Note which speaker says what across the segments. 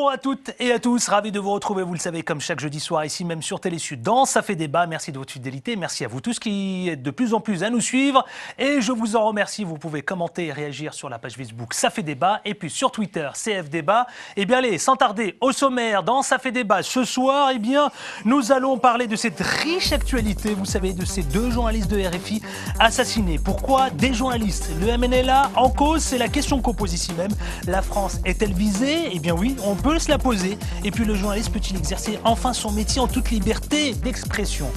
Speaker 1: Bonjour à toutes et à tous, ravi de vous retrouver, vous le savez, comme chaque jeudi soir, ici même sur Télésud, dans Ça fait débat. Merci de votre fidélité, merci à vous tous qui êtes de plus en plus à nous suivre. Et je vous en remercie, vous pouvez commenter et réagir sur la page Facebook Ça fait débat, et puis sur Twitter, CF débat. Et bien allez, sans tarder, au sommaire, dans Ça fait débat, ce soir, eh bien, nous allons parler de cette riche actualité, vous savez, de ces deux journalistes de RFI assassinés. Pourquoi des journalistes? Le MNLA en cause, c'est la question qu'on pose ici même. La France est-elle visée? Eh bien oui, on peut se la poser. Et puis le journaliste peut-il exercer enfin son métier en toute liberté d'expression?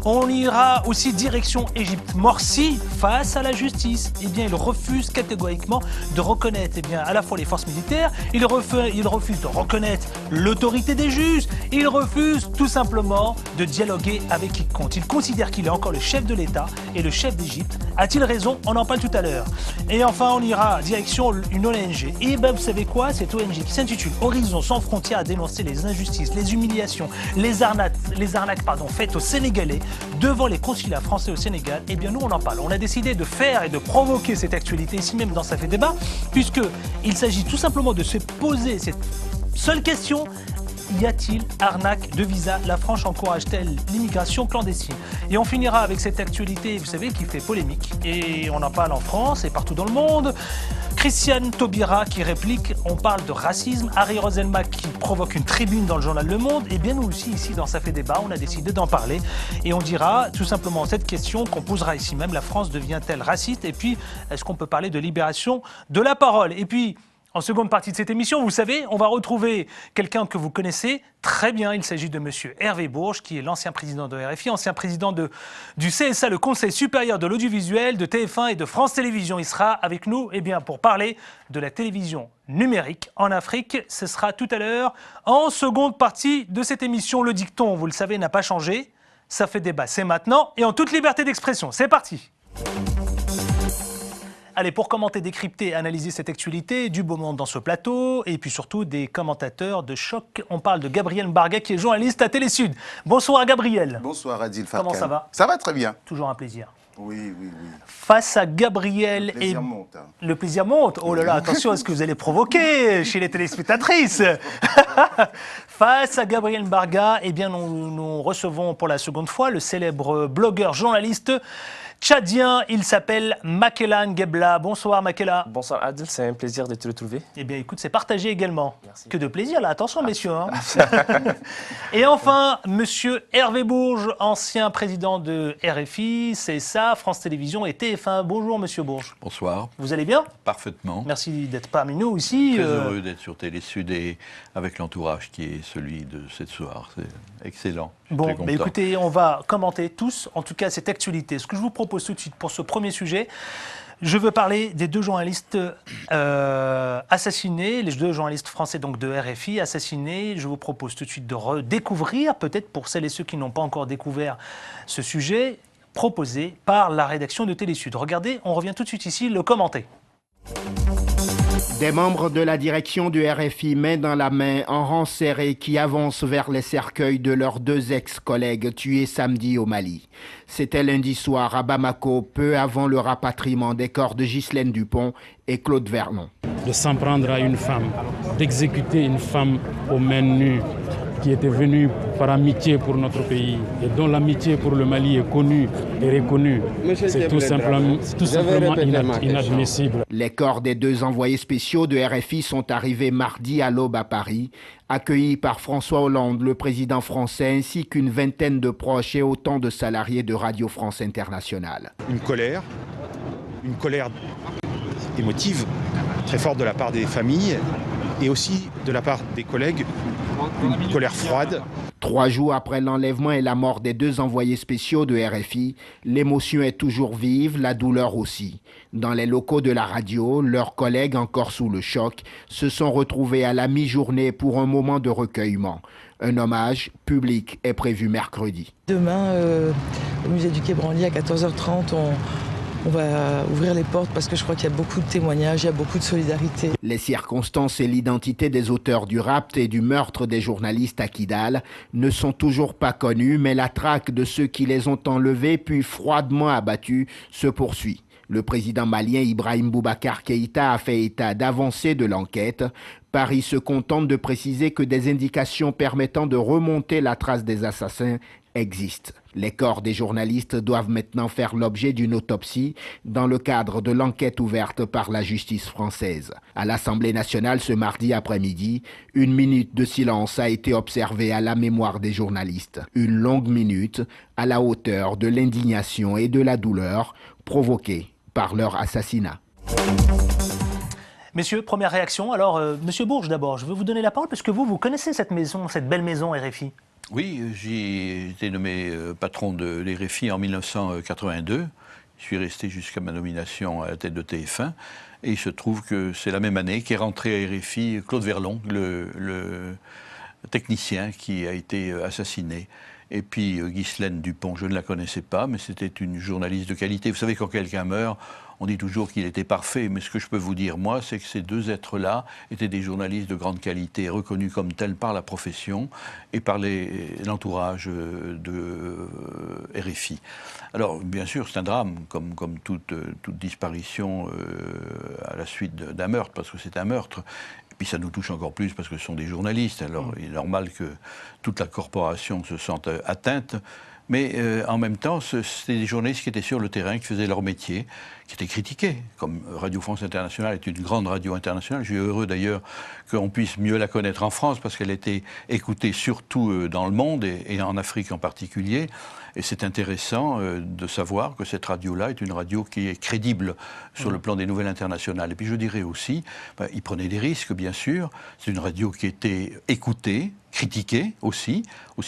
Speaker 1: On ira aussi direction Égypte. Morsi face à la justice. Eh bien il refuse catégoriquement de reconnaître à la fois les forces militaires, il refuse de reconnaître l'autorité des juges, il refuse tout simplement de dialoguer avec quiconque. Il considère qu'il est encore le chef de l'État et le chef d'Égypte. A-t-il raison? On en parle tout à l'heure. Et enfin on ira direction une ONG. Et ben vous savez quoi? Cette ONG qui s'intitule Horizon sans frontières a dénoncé les injustices, les humiliations, les arnaques faites aux Sénégalais devant les consulats français au Sénégal. Eh bien nous on en parle. On a décidé de faire et de provoquer cette actualité ici même dans Ça fait débat, puisqu'il s'agit tout simplement de se poser cette seule question: y a-t-il arnaque de visa? La France encourage-t-elle l'immigration clandestine? Et on finira avec cette actualité, vous savez, qui fait polémique. Et on en parle en France et partout dans le monde. Christiane Taubira qui réplique, on parle de racisme. Harry Roselmack qui provoque une tribune dans le journal Le Monde. Et bien nous aussi, ici, dans Ça fait débat, on a décidé d'en parler. Et on dira tout simplement cette question qu'on posera ici même. La France devient-elle raciste? Et puis, est-ce qu'on peut parler de libération de la parole? Et puis, en seconde partie de cette émission, vous savez, on va retrouver quelqu'un que vous connaissez très bien. Il s'agit de monsieur Hervé Bourges, qui est l'ancien président de RFI, ancien président du CSA, le Conseil supérieur de l'audiovisuel, de TF1 et de France Télévisions. Il sera avec nous pour parler de la télévision numérique en Afrique. Ce sera tout à l'heure en seconde partie de cette émission. Le dicton, vous le savez, n'a pas changé. Ça fait débat, c'est maintenant et en toute liberté d'expression. C'est parti. Allez, pour commenter, décrypter, analyser cette actualité, du beau monde dans ce plateau, et puis surtout des commentateurs de choc. On parle de Gabriel Mbarga, qui est journaliste à Télésud. Bonsoir Gabriel.
Speaker 2: Bonsoir Adil Farkan.
Speaker 1: Comment ça va?
Speaker 2: Ça va très bien.
Speaker 1: Toujours un plaisir.
Speaker 2: Oui.
Speaker 1: Face à Gabriel...
Speaker 2: Le plaisir monte.
Speaker 1: Le plaisir monte. Oh là là, attention à ce que vous allez provoquer chez les téléspectatrices. Face à Gabriel Mbarga, eh bien nous recevons pour la seconde fois le célèbre blogueur journaliste tchadien. Il s'appelle Makela Ngebla. Bonsoir Makela.
Speaker 3: Bonsoir Adil, c'est un plaisir de te retrouver.
Speaker 1: Eh bien écoute, c'est partagé également.
Speaker 3: Merci.
Speaker 1: Que de plaisir là, attention messieurs. Hein. Et enfin, monsieur Hervé Bourges, ancien président de RFI, CSA, France Télévisions et TF1. Bonjour monsieur Bourges.
Speaker 4: Bonsoir.
Speaker 1: Vous allez bien?
Speaker 4: Parfaitement.
Speaker 1: Merci d'être parmi nous ici.
Speaker 4: Très heureux d'être sur Télésud et avec l'entourage qui est celui de cette soirée. C'est excellent.
Speaker 1: Bon, bah écoutez, on va commenter tous, en tout cas, cette actualité. Ce que je vous propose tout de suite pour ce premier sujet, je veux parler des deux journalistes assassinés, les deux journalistes français donc de RFI assassinés. Je vous propose tout de suite de redécouvrir, peut-être pour celles et ceux qui n'ont pas encore découvert ce sujet, proposé par la rédaction de Télésud. Regardez, on revient tout de suite ici, le commenter.
Speaker 5: Des membres de la direction du RFI, main dans la main, en rang serré, qui avancent vers les cercueils de leurs deux ex-collègues tués samedi au Mali. C'était lundi soir à Bamako, peu avant le rapatriement des corps de Ghislaine Dupont et Claude Vernon.
Speaker 6: De s'en prendre à une femme, d'exécuter une femme aux mains nues, qui était venue par amitié pour notre pays et dont l'amitié pour le Mali est connue et reconnue. C'est tout simplement inadmissible.
Speaker 5: Les corps des deux envoyés spéciaux de RFI sont arrivés mardi à l'aube à Paris, accueillis par François Hollande, le président français, ainsi qu'une vingtaine de proches et autant de salariés de Radio France Internationale.
Speaker 7: Une colère émotive, très forte de la part des familles et aussi de la part des collègues, une colère froide.
Speaker 5: 3 jours après l'enlèvement et la mort des deux envoyés spéciaux de RFI, l'émotion est toujours vive, la douleur aussi. Dans les locaux de la radio, leurs collègues, encore sous le choc, se sont retrouvés à la mi-journée pour un moment de recueillement. Un hommage public est prévu mercredi.
Speaker 8: Demain, au musée du Quai Branly, à 14h30, on va ouvrir les portes parce que je crois qu'il y a beaucoup de témoignages, il y a beaucoup de solidarité.
Speaker 5: Les circonstances et l'identité des auteurs du rapt et du meurtre des journalistes à Kidal ne sont toujours pas connues, mais la traque de ceux qui les ont enlevés puis froidement abattus se poursuit. Le président malien Ibrahim Boubacar Keïta a fait état d'avancées de l'enquête. Paris se contente de préciser que des indications permettant de remonter la trace des assassins existent. Les corps des journalistes doivent maintenant faire l'objet d'une autopsie dans le cadre de l'enquête ouverte par la justice française. À l'Assemblée nationale ce mardi après-midi, une minute de silence a été observée à la mémoire des journalistes. Une longue minute à la hauteur de l'indignation et de la douleur provoquée par leur assassinat.
Speaker 1: Messieurs, première réaction. Alors, Monsieur Bourges d'abord, je veux vous donner la parole parce que vous connaissez cette maison, cette belle maison RFI.
Speaker 4: Oui, j'ai été nommé patron de l'RFI en 1982. Je suis resté jusqu'à ma nomination à la tête de TF1. Et il se trouve que c'est la même année qu'est rentré à RFI Claude Verlon, le technicien qui a été assassiné. Et puis Ghislaine Dupont, je ne la connaissais pas, mais c'était une journaliste de qualité. Vous savez, quand quelqu'un meurt, on dit toujours qu'il était parfait, mais ce que je peux vous dire, moi, c'est que ces deux êtres-là étaient des journalistes de grande qualité, reconnus comme tels par la profession et par l'entourage de RFI. Alors, bien sûr, c'est un drame, comme toute disparition à la suite d'un meurtre, parce que c'est un meurtre. Et puis ça nous touche encore plus parce que ce sont des journalistes. Alors il est normal que toute la corporation se sente atteinte. Mais en même temps, c'était des journalistes qui étaient sur le terrain, qui faisaient leur métier, qui étaient critiqués. Comme Radio France Internationale est une grande radio internationale. Je suis heureux d'ailleurs qu'on puisse mieux la connaître en France parce qu'elle était écoutée surtout dans le monde et en Afrique en particulier. Et c'est intéressant de savoir que cette radio-là est une radio qui est crédible sur le plan des nouvelles internationales. Et puis je dirais aussi, ils prenaient des risques bien sûr. C'est une radio qui était écoutée, critiquée aussi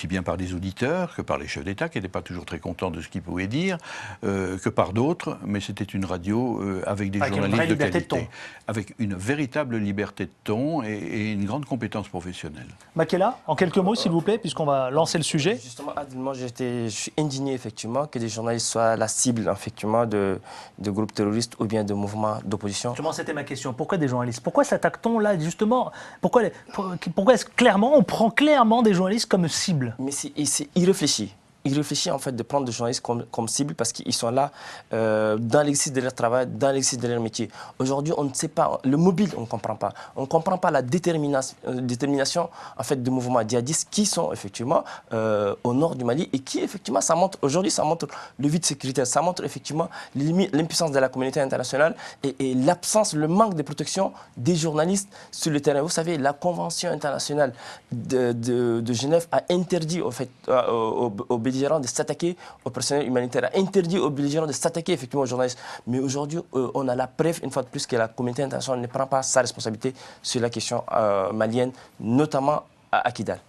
Speaker 4: bien par les auditeurs que par les chefs d'État qui n'étaient pas toujours très contents de ce qu'ils pouvaient dire, que par d'autres, mais c'était une radio avec des journalistes de qualité, avec une véritable liberté de ton et une grande compétence professionnelle.
Speaker 1: Makela, en quelques mots s'il vous plaît, puisqu'on va lancer le sujet.
Speaker 3: Justement, Adil, moi je suis indigné effectivement que des journalistes soient la cible effectivement de groupes terroristes ou bien de mouvements d'opposition.
Speaker 1: Justement, c'était ma question. Pourquoi des journalistes? Pourquoi s'attaque-t-on là justement? Pourquoi est-ce que clairement on prend clairement des journalistes comme cible?
Speaker 3: Mais c'est irréfléchi. Il réfléchit en fait de prendre des journalistes comme cible parce qu'ils sont là dans l'exercice de leur travail, dans l'exercice de leur métier. Aujourd'hui, on ne sait pas, le mobile, on ne comprend pas. On ne comprend pas la détermination en fait, de mouvements djihadistes qui sont effectivement au nord du Mali et qui effectivement, ça montre le vide sécuritaire, ça montre effectivement l'impuissance de la communauté internationale et l'absence, le manque de protection des journalistes sur le terrain. Vous savez, la Convention internationale de Genève a interdit au fait, aux de s'attaquer au personnel humanitaire, a interdit aux belligérants de s'attaquer effectivement aux journalistes. Mais aujourd'hui, on a la preuve, une fois de plus, que la communauté internationale ne prend pas sa responsabilité sur la question malienne, notamment à Kidal.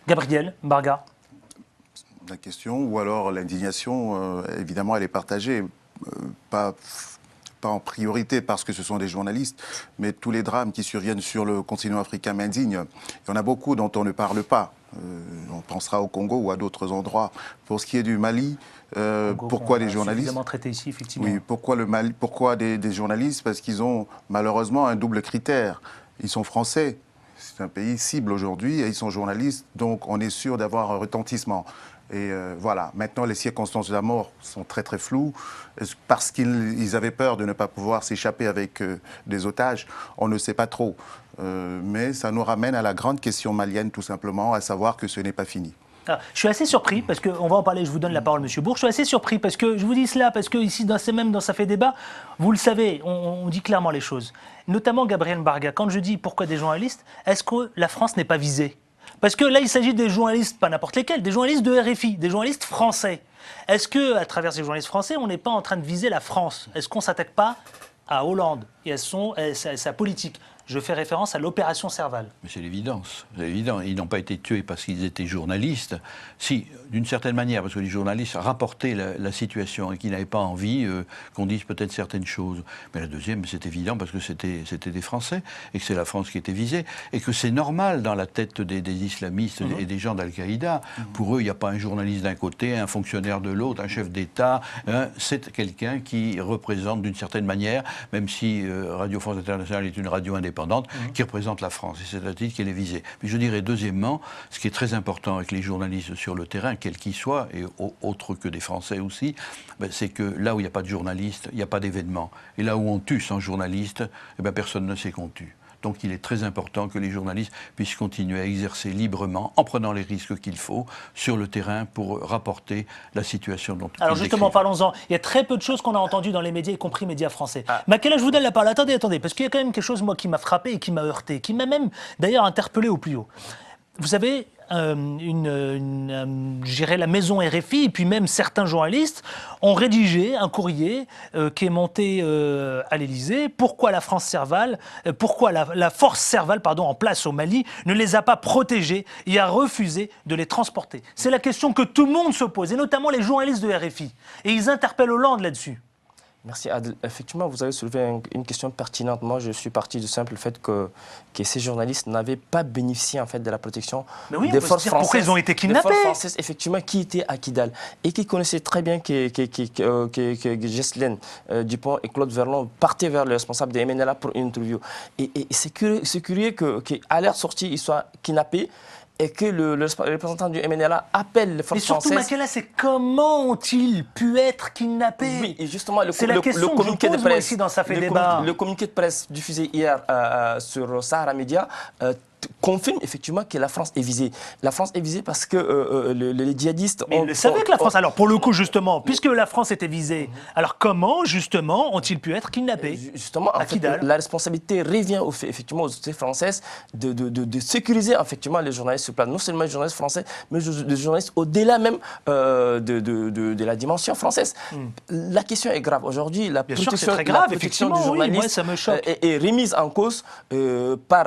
Speaker 1: Gabriel Mbarga.
Speaker 2: La question, ou alors l'indignation, évidemment, elle est partagée. Pas en priorité parce que ce sont des journalistes, mais tous les drames qui surviennent sur le continent africain m'indignent. Il y en a beaucoup dont on ne parle pas. On pensera au Congo ou à d'autres endroits. Pour ce qui est du Mali, pourquoi les journalistes
Speaker 1: traité ici, effectivement.
Speaker 2: Oui, pourquoi des journalistes? Parce qu'ils ont malheureusement un double critère. Ils sont français, c'est un pays cible aujourd'hui, et ils sont journalistes, donc on est sûr d'avoir un retentissement. Et voilà, maintenant les circonstances de la mort sont très très floues, parce qu'ils avaient peur de ne pas pouvoir s'échapper avec des otages, on ne sait pas trop. Mais ça nous ramène à la grande question malienne tout simplement, à savoir que ce n'est pas fini.
Speaker 1: Alors, je suis assez surpris, parce qu'on va en parler, je vous donne la parole, Monsieur Bourges. Je suis assez surpris, parce que je vous dis cela, parce que ici, même dans Ça fait débat, vous le savez, on dit clairement les choses. Notamment Gabriel Mbarga, quand je dis pourquoi des journalistes, est-ce que la France n'est pas visée? Parce que là, il s'agit des journalistes, pas n'importe lesquels, des journalistes de RFI, des journalistes français. Est-ce qu'à travers ces journalistes français, on n'est pas en train de viser la France? Est-ce qu'on ne s'attaque pas à Hollande et à sa politique? Je fais référence à l'opération Serval.
Speaker 4: Mais c'est l'évidence, c'est évident. Ils n'ont pas été tués parce qu'ils étaient journalistes. Si, d'une certaine manière, parce que les journalistes rapportaient la situation et qu'ils n'avaient pas envie qu'on dise peut-être certaines choses. Mais la deuxième, c'est évident parce que c'était des Français et que c'est la France qui était visée. Et que c'est normal dans la tête des islamistes et des gens d'Al-Qaïda. Pour eux, il n'y a pas un journaliste d'un côté, un fonctionnaire de l'autre, un chef d'État. C'est quelqu'un qui représente d'une certaine manière, même si Radio France Internationale est une radio indépendante, qui représente la France. Et c'est à titre qu'elle est visée. Mais je dirais, deuxièmement, ce qui est très important avec les journalistes sur le terrain, quels qu'ils soient, et autres que des Français aussi, c'est que là où il n'y a pas de journalistes, il n'y a pas d'événement. Et là où on tue sans journaliste, personne ne sait qu'on tue. Donc il est très important que les journalistes puissent continuer à exercer librement, en prenant les risques qu'il faut, sur le terrain pour rapporter la situation dont ils
Speaker 1: Alors justement,
Speaker 4: décrivent.
Speaker 1: parlons-en. Il y a très peu de choses qu'on a entendues dans les médias, y compris médias français. Makela, je vous donne la parole. Attendez, parce qu'il y a quand même quelque chose, moi, qui m'a frappé et qui m'a heurté, qui m'a même, d'ailleurs, interpellé au plus haut. Vous savez, je dirais la maison RFI, et puis même certains journalistes ont rédigé un courrier qui est monté à l'Élysée. Pourquoi la France Serval, pourquoi la force Serval, en place au Mali, ne les a pas protégés et a refusé de les transporter? C'est la question que tout le monde se pose, et notamment les journalistes de RFI. Et ils interpellent Hollande là-dessus.
Speaker 3: Merci Adel. Effectivement, vous avez soulevé une question pertinente. Moi, je suis parti du simple fait que ces journalistes n'avaient pas bénéficié en fait de la protection des forces françaises.
Speaker 1: Pourquoi ils ont été kidnappés?
Speaker 3: Des forces françaises, effectivement, qui étaient à Kidal et qui connaissaient très bien que Ghislaine Dupont et Claude Verlon partaient vers le responsable des MNLA pour une interview. Et c'est curieux qu'à leur sortie, ils soient kidnappés. Et que le représentant du MNLA appelle les forces françaises.
Speaker 1: Mais surtout, Makela, c'est comment ont-ils pu être kidnappés?
Speaker 3: Oui, et justement, le
Speaker 1: communiqué de presse ici dans Ça fait débat.
Speaker 3: Le communiqué de presse diffusé hier sur Sahara Media confirme effectivement que la France est visée. La France est visée parce que les djihadistes...
Speaker 1: Mais ils le savaient que la France... Alors, pour le coup, justement, puisque la France était visée, alors comment, justement, ont-ils pu être kidnappés?
Speaker 3: Justement, en fait, la responsabilité revient effectivement aux autorités françaises de sécuriser effectivement les journalistes sur place. Non seulement les journalistes français, mais les journalistes au-delà même de la dimension française. La question est grave. Aujourd'hui, la protection du journaliste est remise en cause par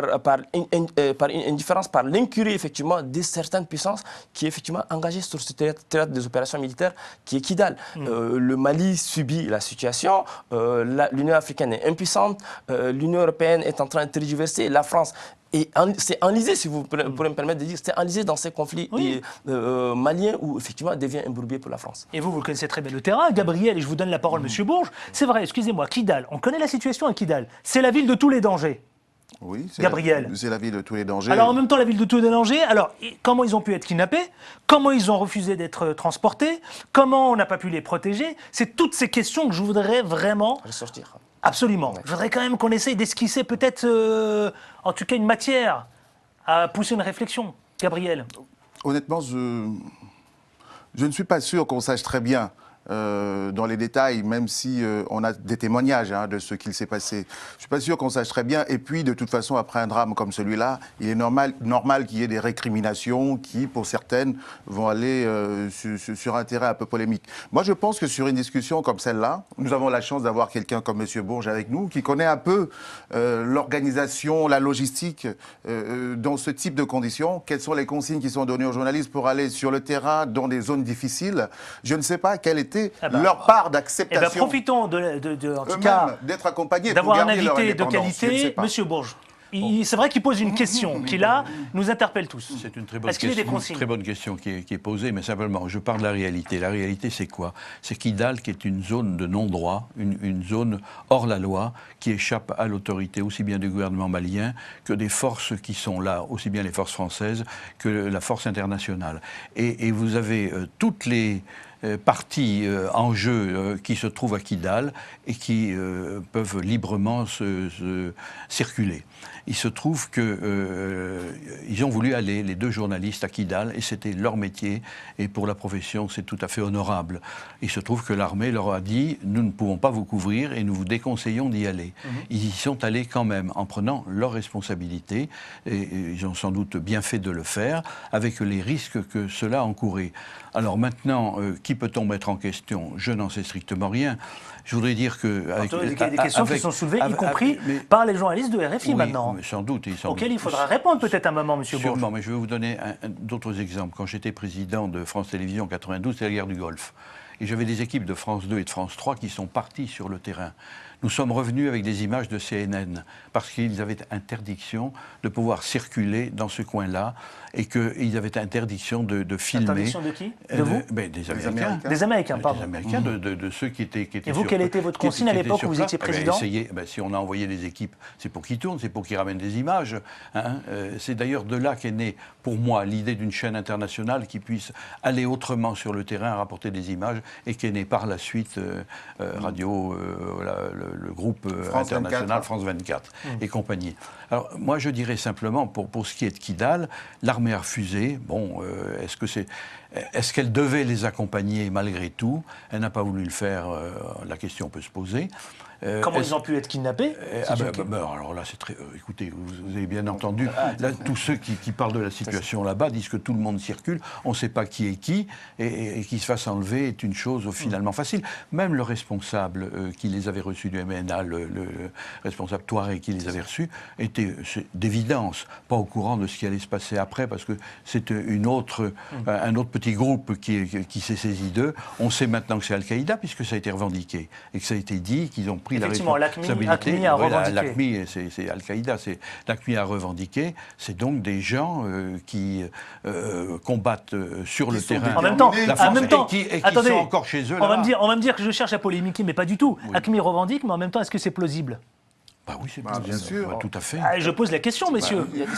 Speaker 3: une indifférence, par l'incurie effectivement de certaines puissances qui effectivement engagées sur ce théâtre des opérations militaires qui est Kidal. Le Mali subit la situation, l'Union africaine est impuissante, l'Union européenne est en train de tergiverser, la France. Et c'est enlisé, si vous pourrez me permettre de dire, c'est enlisé dans ces conflits maliens où effectivement devient un bourbier pour la France.
Speaker 1: Et vous le connaissez très bien le terrain, Gabriel, et je vous donne la parole, Monsieur Bourges. C'est vrai, excusez-moi, Kidal, on connaît la situation à Kidal. C'est la ville de tous les dangers.
Speaker 2: Oui,
Speaker 1: Gabriel.
Speaker 2: C'est la ville de tous les dangers.
Speaker 1: Alors en même temps, la ville de tous les dangers, alors comment ils ont pu être kidnappés? Comment ils ont refusé d'être transportés? Comment on n'a pas pu les protéger? C'est toutes ces questions que je voudrais vraiment...
Speaker 3: ressortir.
Speaker 1: Absolument. Ouais. Je voudrais quand même qu'on essaye d'esquisser peut-être, en tout cas, une matière à pousser une réflexion. Gabriel.
Speaker 2: Honnêtement, je ne suis pas sûr qu'on sache très bien dans les détails, même si on a des témoignages de ce qu'il s'est passé. Je ne suis pas sûr qu'on sache très bien. Et puis, de toute façon, après un drame comme celui-là, il est normal qu'il y ait des récriminations qui, pour certaines, vont aller sur un terrain un peu polémique. Moi, je pense que sur une discussion comme celle-là, nous avons la chance d'avoir quelqu'un comme M. Bourges avec nous, qui connaît un peu l'organisation, la logistique dans ce type de conditions. Quelles sont les consignes qui sont données aux journalistes pour aller sur le terrain dans des zones difficiles? Je ne sais pas quelle était leur part d'acceptation.
Speaker 1: Profitons en tout cas
Speaker 2: d'être accompagnés,
Speaker 1: d'avoir un invité de qualité, Monsieur Bourges. C'est vrai qu'il pose une question qui, là, nous interpelle tous.
Speaker 4: C'est une très bonne question qui est posée, mais simplement, je parle de la réalité. La réalité, c'est quoi? C'est Kidal, qui est une zone de non-droit, une zone hors la loi, qui échappe à l'autorité aussi bien du gouvernement malien que des forces qui sont là, aussi bien les forces françaises que la force internationale. Et vous avez toutes les parties en jeu qui se trouvent à Kidal et qui peuvent librement circuler. Il se trouve qu'ils ont voulu aller, les deux journalistes, à Kidal, et c'était leur métier, et pour la profession, c'est tout à fait honorable. Il se trouve que l'armée leur a dit « nous ne pouvons pas vous couvrir et nous vous déconseillons d'y aller ». Ils y sont allés quand même, en prenant leurs responsabilités, et ils ont sans doute bien fait de le faire, avec les risques que cela encourait. Alors maintenant, qui peut-on mettre en question? Je n'en sais strictement rien. Je voudrais dire que...
Speaker 1: Il y a des questions qui sont soulevées, y compris par les journalistes de RFI maintenant.
Speaker 4: Mais sans doute.
Speaker 1: Auxquelles il faudra répondre peut-être un moment, M. Bourges.
Speaker 4: Sûrement, mais je vais vous donner d'autres exemples. Quand j'étais président de France Télévisions en 92, c'était la guerre du Golfe. Et j'avais des équipes de France 2 et de France 3 qui sont parties sur le terrain. Nous sommes revenus avec des images de CNN parce qu'ils avaient interdiction de pouvoir circuler dans ce coin-là et qu'ils avaient interdiction de filmer.
Speaker 1: Interdiction de qui? De vous?
Speaker 4: Des Américains.
Speaker 1: Des Américains, pardon.
Speaker 4: Des Américains, de ceux qui étaient
Speaker 1: et vous, quelle était votre consigne à l'époque où vous étiez président?
Speaker 4: Si on a envoyé des équipes, c'est pour qu'ils tournent, c'est pour qu'ils ramènent des images. C'est d'ailleurs de là qu'est née, pour moi, l'idée d'une chaîne internationale qui puisse aller autrement sur le terrain, rapporter des images, et qu'est née par la suite le groupe
Speaker 2: France
Speaker 4: international
Speaker 2: 24.
Speaker 4: France 24 et compagnie. Alors moi je dirais simplement, pour ce qui est de Kidal, l'armée a refusé. Bon, est-ce qu'elle devait les accompagner malgré tout? Elle n'a pas voulu le faire, la question peut se poser.
Speaker 1: Comment ils ont pu être kidnappés?
Speaker 4: Alors là, c'est très. Écoutez, vous avez bien entendu. Là, tous ceux qui parlent de la situation là-bas disent que tout le monde circule. On ne sait pas qui est qui, et qu'il se fasse enlever est une chose finalement facile. Même le responsable qui les avait reçus du MNA, le responsable Touareg qui les avait reçus, était d'évidence pas au courant de ce qui allait se passer après, parce que c'est un autre petit groupe qui s'est saisi d'eux. On sait maintenant que c'est Al-Qaïda, puisque ça a été revendiqué et que ça a été dit qu'ils ont pris la responsabilité.
Speaker 1: l'AQMI a revendiqué.
Speaker 4: L'AQMI, c'est Al-Qaïda, l'AQMI a revendiqué. C'est donc des gens qui combattent sur le terrain.
Speaker 1: En même temps,
Speaker 4: qui
Speaker 1: attendez,
Speaker 4: sont encore chez eux.
Speaker 1: On va me dire que je cherche à polémiquer, mais pas du tout.
Speaker 4: Oui.
Speaker 1: AQMI revendique, mais en même temps, est-ce que c'est plausible?
Speaker 4: Bah oui, c'est
Speaker 2: bien sûr.
Speaker 4: Tout à fait.
Speaker 1: Je pose la question, messieurs.
Speaker 3: Il y a des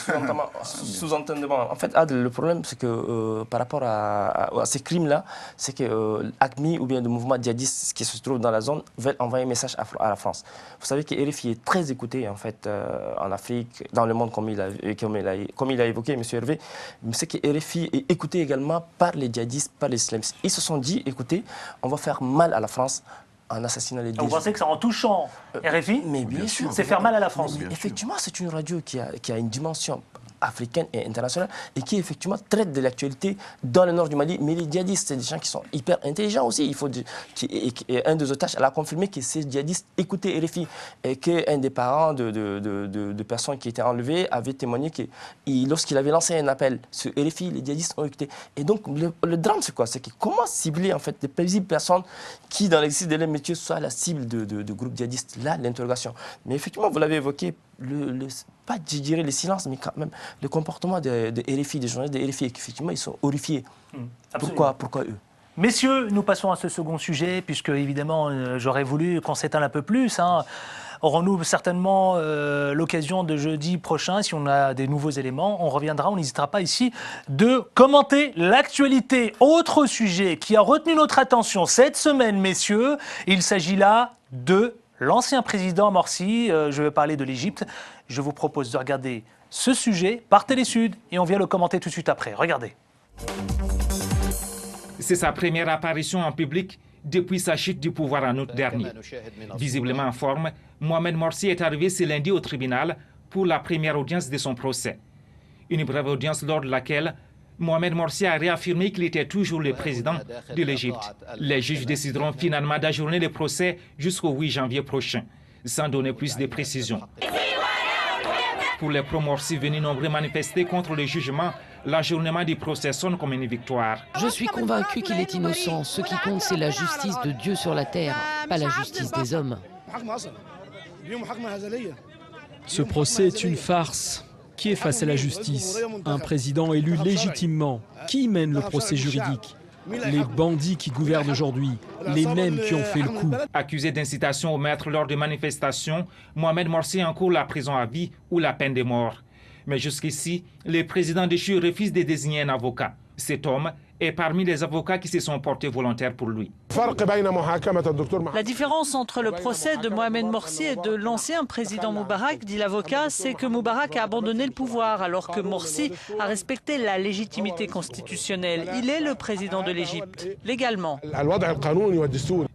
Speaker 3: sous-entendements. En fait, le problème, c'est que par rapport à ces crimes-là, c'est que AQMI ou bien le mouvement djihadiste qui se trouve dans la zone veulent envoyer un message à la France. Vous savez que RFI est très écouté en fait en Afrique, dans le monde, comme il a évoqué, M. Hervé. Mais c'est que RFI est écouté également par les djihadistes, par les islamistes. Ils se sont dit, écoutez, on va faire mal à la France en assassinant les deux.
Speaker 1: Vous pensez que c'est en touchant RFI?
Speaker 3: Mais bien sûr.
Speaker 1: C'est faire mal à la France.
Speaker 3: Mais effectivement, c'est une radio qui a une dimension africaine et internationale et qui effectivement traite de l'actualité dans le nord du Mali. Mais les djihadistes, c'est des gens qui sont hyper intelligents aussi. Il faut un des otages, elle a confirmé que ces djihadistes écoutaient RFI et qu'un des parents de personnes qui étaient enlevées avait témoigné que lorsqu'il avait lancé un appel sur RFI, les djihadistes ont écouté. Et donc le drame, c'est quoi? C'est que comment cibler en fait des paisibles personnes qui, dans l'exercice de leur métier, soient la cible de groupes djihadistes? Là, l'interrogation. Mais effectivement, vous l'avez évoqué, pas, je dirais, le silence, mais quand même le comportement de RFI, des journalistes de RFI, effectivement, ils sont horrifiés. Pourquoi eux?
Speaker 1: Messieurs, nous passons à ce second sujet, puisque évidemment, j'aurais voulu qu'on s'étale un peu plus. Aurons-nous certainement l'occasion de jeudi prochain, si on a des nouveaux éléments, on reviendra, on n'hésitera pas ici, de commenter l'actualité. Autre sujet qui a retenu notre attention cette semaine, messieurs, il s'agit là de l'ancien président Morsi. Je vais parler de l'Égypte. Je vous propose de regarder ce sujet par Télésud et on vient le commenter tout de suite après. Regardez.
Speaker 9: C'est sa première apparition en public depuis sa chute du pouvoir en août dernier. Visiblement en forme, Mohamed Morsi est arrivé ce lundi au tribunal pour la première audience de son procès. Une brève audience lors de laquelle Mohamed Morsi a réaffirmé qu'il était toujours le président de l'Égypte. Les juges décideront finalement d'ajourner le procès jusqu'au 8 janvier prochain, sans donner plus de précisions. Pour les pro-Morsi venus nombreux manifester contre le jugement, l'ajournement du procès sonne comme une victoire.
Speaker 10: Je suis convaincu qu'il est innocent. Ce qui compte, c'est la justice de Dieu sur la terre, pas la justice des hommes.
Speaker 11: Ce procès est une farce. Qui est face à la justice? Un président élu légitimement. Qui mène le procès juridique? Les bandits qui gouvernent aujourd'hui, les mêmes qui ont fait le coup.
Speaker 9: Accusé d'incitation au meurtre lors de manifestations, Mohamed Morsi encourt la prison à vie ou la peine de mort. Mais jusqu'ici, le président déchu refuse de désigner un avocat. Cet homme est parmi les avocats qui se sont portés volontaires pour lui.
Speaker 12: La différence entre le procès de Mohamed Morsi et de l'ancien président Moubarak, dit l'avocat, c'est que Moubarak a abandonné le pouvoir alors que Morsi a respecté la légitimité constitutionnelle. Il est le président de l'Égypte, légalement.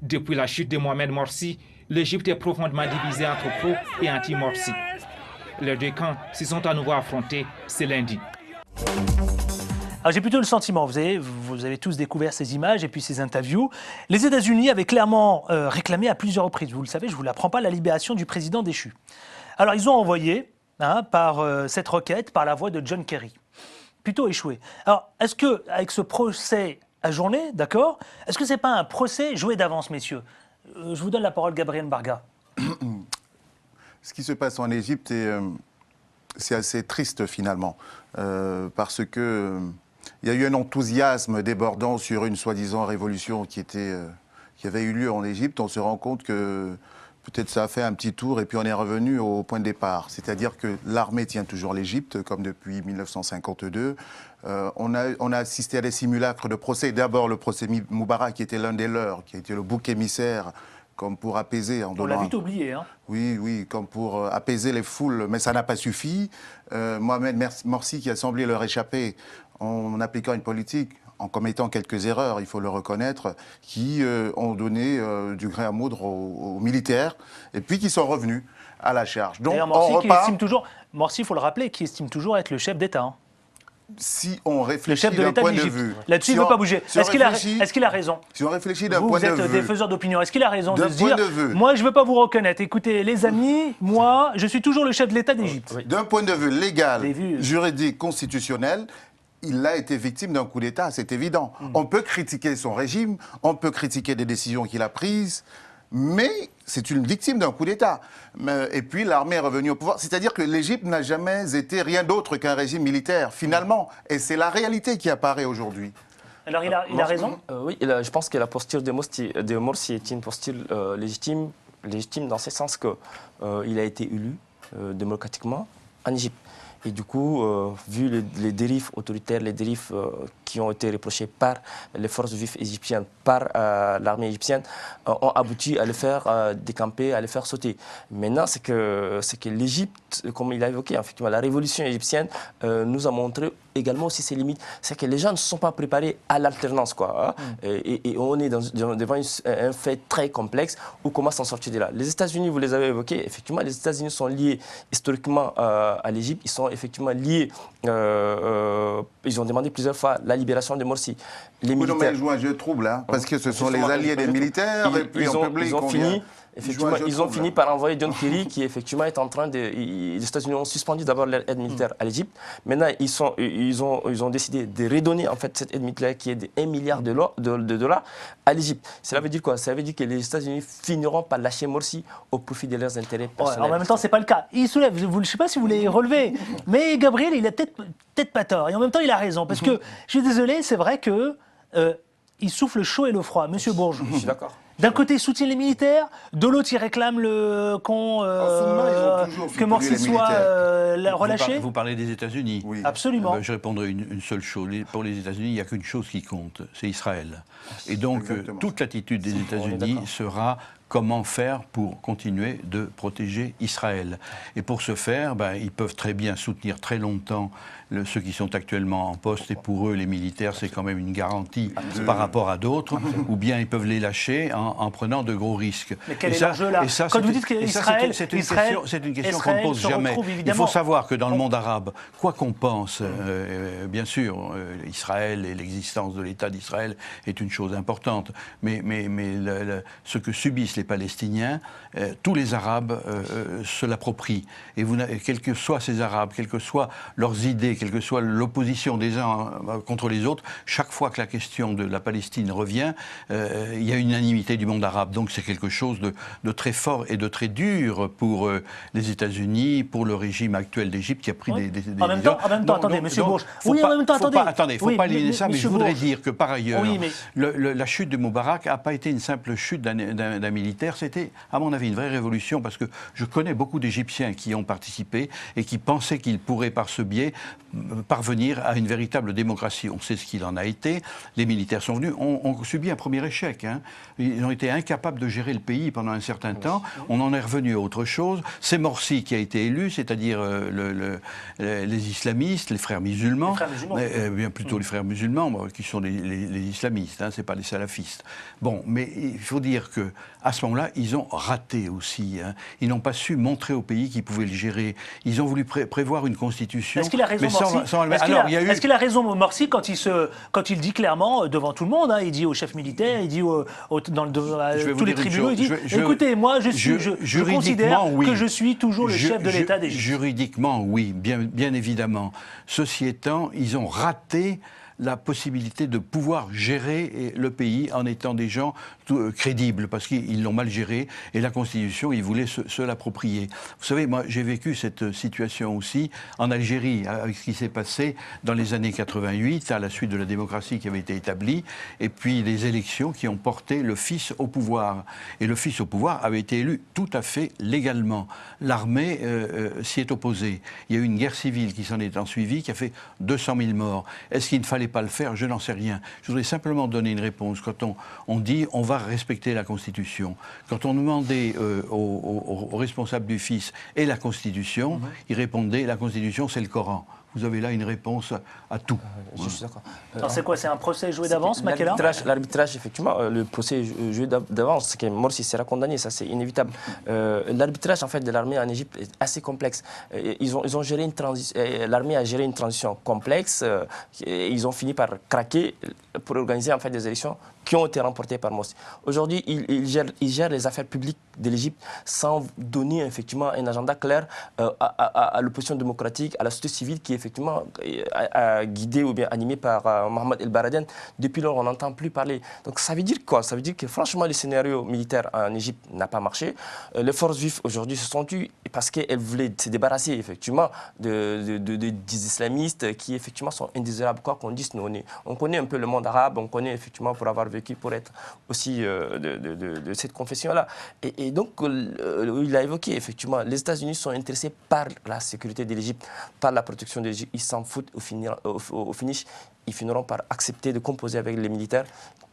Speaker 9: Depuis la chute de Mohamed Morsi, l'Égypte est profondément divisée entre pro et anti-Morsi. Les deux camps se sont à nouveau affrontés ce lundi.
Speaker 1: Alors j'ai plutôt le sentiment, vous avez tous découvert ces images et puis ces interviews. Les États-Unis avaient clairement réclamé à plusieurs reprises, vous le savez, je ne vous l'apprends pas, la libération du président déchu. Alors ils ont envoyé, par cette requête, par la voix de John Kerry. Plutôt échoué. Alors est-ce qu'avec ce procès ajourné, d'accord, est-ce que ce n'est pas un procès joué d'avance, messieurs? Je vous donne la parole, Gabriel Barga.
Speaker 2: Ce qui se passe en Égypte, c'est assez triste finalement, parce que il y a eu un enthousiasme débordant sur une soi-disant révolution qui avait eu lieu en Égypte. On se rend compte que peut-être ça a fait un petit tour et puis on est revenu au point de départ. C'est-à-dire que l'armée tient toujours l'Égypte, comme depuis 1952. On a assisté à des simulacres de procès. D'abord le procès Moubarak, qui était l'un des leurs, qui a été le bouc émissaire comme pour apaiser.
Speaker 1: On l'a vite oublié. Hein.
Speaker 2: Oui, oui, comme pour apaiser les foules, mais ça n'a pas suffi. Mohamed Morsi qui a semblé leur échapper en appliquant une politique, en commettant quelques erreurs, il faut le reconnaître, qui ont donné du grain à moudre aux militaires, et puis qui sont revenus à la charge. Donc,
Speaker 1: Morsi, il faut le rappeler, qui estime toujours être le chef d'État. Hein.
Speaker 2: Si on réfléchit
Speaker 1: le chef de l'État d'Égypte. Là-dessus, il ne veut pas bouger. Est-ce qu'il a raison?
Speaker 2: Si on réfléchit d'un point de vue...
Speaker 1: Vous êtes des faiseurs d'opinion. Est-ce qu'il a raison de se dire moi, je ne veux pas vous reconnaître. Écoutez, les amis, moi, je suis toujours le chef de l'État d'Égypte.
Speaker 2: D'un point de vue légal, juridique, constitutionnel, il a été victime d'un coup d'État, c'est évident. On peut critiquer son régime, on peut critiquer des décisions qu'il a prises, mais c'est une victime d'un coup d'État. Et puis l'armée est revenue au pouvoir. C'est-à-dire que l'Égypte n'a jamais été rien d'autre qu'un régime militaire, finalement. Et c'est la réalité qui apparaît aujourd'hui.
Speaker 1: Alors il a raison
Speaker 3: Oui, je pense que la posture de Morsi est une posture légitime dans ce sens qu'il a été élu démocratiquement en Égypte. Et du coup, vu les dérives autoritaires, les dérives qui ont été reprochées par les forces vives égyptiennes, par l'armée égyptienne, ont abouti à le faire décamper, à le faire sauter. Maintenant, c'est que l'Égypte, comme il a évoqué, effectivement, la révolution égyptienne nous a montré également aussi ses limites. C'est que les gens ne se sont pas préparés à l'alternance, quoi. Hein, et on est devant un fait très complexe où comment s'en sortir de là. Les États-Unis, vous les avez évoqués, effectivement, les États-Unis sont liés historiquement à l'Égypte. Ils sont effectivement liés. Ils ont demandé plusieurs fois la libération de Morsi. Les militaires
Speaker 2: jouent un jeu trouble, hein, parce que ce sont les alliés des militaires.
Speaker 3: Ils ont fini par envoyer John Kerry, qui effectivement est en train de... Les États-Unis ont suspendu d'abord leur aide militaire à l'Égypte. Maintenant, ils ont décidé de redonner en fait cette aide militaire qui est de 1 milliard de dollars à l'Égypte. Cela veut dire quoi? Ça veut dire que les États-Unis finiront par lâcher Morsi au profit de leurs intérêts personnels.
Speaker 1: En même temps, c'est pas le cas. Il soulève. Je ne sais pas si vous l'avez relevé, mais Gabriel, il a peut-être pas tort. Et en même temps, il a raison, parce que je suis désolé, c'est vrai que il souffle le chaud et le froid. Monsieur Bourges.
Speaker 3: Je suis d'accord.
Speaker 1: D'un côté, il soutient les militaires, de l'autre, il réclame que Morsi soit relâché.
Speaker 4: Vous parlez des États-Unis.
Speaker 1: Oui. Absolument.
Speaker 4: Je répondrai une seule chose. Pour les États-Unis, il n'y a qu'une chose qui compte, c'est Israël. Et donc, toute l'attitude des États-Unis sera comment faire pour continuer de protéger Israël. Et pour ce faire, ils peuvent très bien soutenir très longtemps ceux qui sont actuellement en poste, et pour eux, les militaires, c'est quand même une garantie par rapport à d'autres, ou bien ils peuvent les lâcher en prenant de gros risques.
Speaker 1: Mais quel est l'enjeu là?
Speaker 4: Quand vous dites qu'Israël... C'est une question qu'on ne pose jamais. Il faut savoir que dans le monde arabe, quoi qu'on pense, bien sûr, Israël et l'existence de l'État d'Israël est une chose importante, mais ce que subissent les Palestiniens, tous les Arabes se l'approprient. Et quels que soient ces Arabes, quelles que soient leurs idées, quelle que soit l'opposition des uns contre les autres, chaque fois que la question de la Palestine revient, il y a une unanimité du monde arabe. Donc c'est quelque chose de très fort et de très dur pour les États-Unis, pour le régime actuel d'Égypte qui a pris des
Speaker 1: en même temps, attendez, monsieur Bourges. Oui, en même temps, attendez.
Speaker 4: Il ne faut pas éliminer ça, mais je voudrais dire que par ailleurs, la chute de Moubarak n'a pas été une simple chute d'un militaire, c'était, à mon avis, une vraie révolution, parce que je connais beaucoup d'Égyptiens qui ont participé et qui pensaient qu'ils pourraient, par ce biais, parvenir à une véritable démocratie. On sait ce qu'il en a été. Les militaires sont venus, ont subi un premier échec. Hein. Ils ont été incapables de gérer le pays pendant un certain temps. On en est revenu à autre chose. C'est Morsi qui a été élu, c'est-à-dire les islamistes, les frères musulmans. Bien plutôt les frères musulmans, qui sont les islamistes, hein, c'est pas les salafistes. Bon, mais il faut dire que à ce moment-là, ils ont raté aussi. Hein. Ils n'ont pas su montrer au pays qu'ils pouvaient le gérer. Ils ont voulu prévoir une constitution.
Speaker 1: Est-ce qu'il a raison, Est-ce qu'il a raison, Morsi, quand il dit clairement devant tout le monde, hein, il dit aux chefs militaires, il dit à tous les tribunaux, il dit écoutez, moi, je considère que je suis toujours le chef de l'État d'Égypte.
Speaker 4: Juridiquement, oui, bien évidemment. Ceci étant, ils ont raté la possibilité de pouvoir gérer le pays en étant des gens crédibles, parce qu'ils l'ont mal géré, et la Constitution, ils voulaient se l'approprier. Vous savez, moi, j'ai vécu cette situation aussi en Algérie, avec ce qui s'est passé dans les années 88, à la suite de la démocratie qui avait été établie, et puis les élections qui ont porté le fils au pouvoir. Et le fils au pouvoir avait été élu tout à fait légalement. L'armée s'y est opposée. Il y a eu une guerre civile qui s'en est ensuivie, qui a fait 200 000 morts. Est-ce qu'il ne fallait pas le faire? Je n'en sais rien. Je voudrais simplement donner une réponse. Quand on dit on va faudra respecter la Constitution. Quand on demandait aux responsables du FIS et la Constitution, ils répondaient la Constitution, c'est le Coran. Vous avez là une réponse à tout.
Speaker 3: Je suis d'accord.
Speaker 1: Alors c'est quoi? C'est un procès joué d'avance, Makela?
Speaker 3: L'arbitrage, effectivement, le procès joué d'avance, c'est que Morsi sera condamné, ça c'est inévitable. L'arbitrage en fait de l'armée en Égypte est assez complexe. Ils ont géré une transition, l'armée a géré une transition complexe. Et ils ont fini par craquer pour organiser en fait des élections qui ont été remportées par Morsi. Aujourd'hui, ils gèrent les affaires publiques de l'Égypte sans donner effectivement un agenda clair à l'opposition démocratique, à la société civile qui est effectivement guidée ou bien animée par Mohamed El Baradien. Depuis lors, on n'entend plus parler. Donc ça veut dire quoi? Ça veut dire que franchement, le scénario militaire en Égypte n'a pas marché. Les forces vives aujourd'hui se sont tues parce qu'elles voulaient se débarrasser effectivement des islamistes qui effectivement sont indésirables. Quoi qu'on dise, nous, on connaît un peu le monde arabe, on connaît effectivement pour avoir vécu, pour être aussi de cette confession-là. Et donc, il a évoqué effectivement, les États-Unis sont intéressés par la sécurité de l'Égypte, par la protection de l'Égypte. Ils s'en foutent au finish. Ils finiront par accepter de composer avec les militaires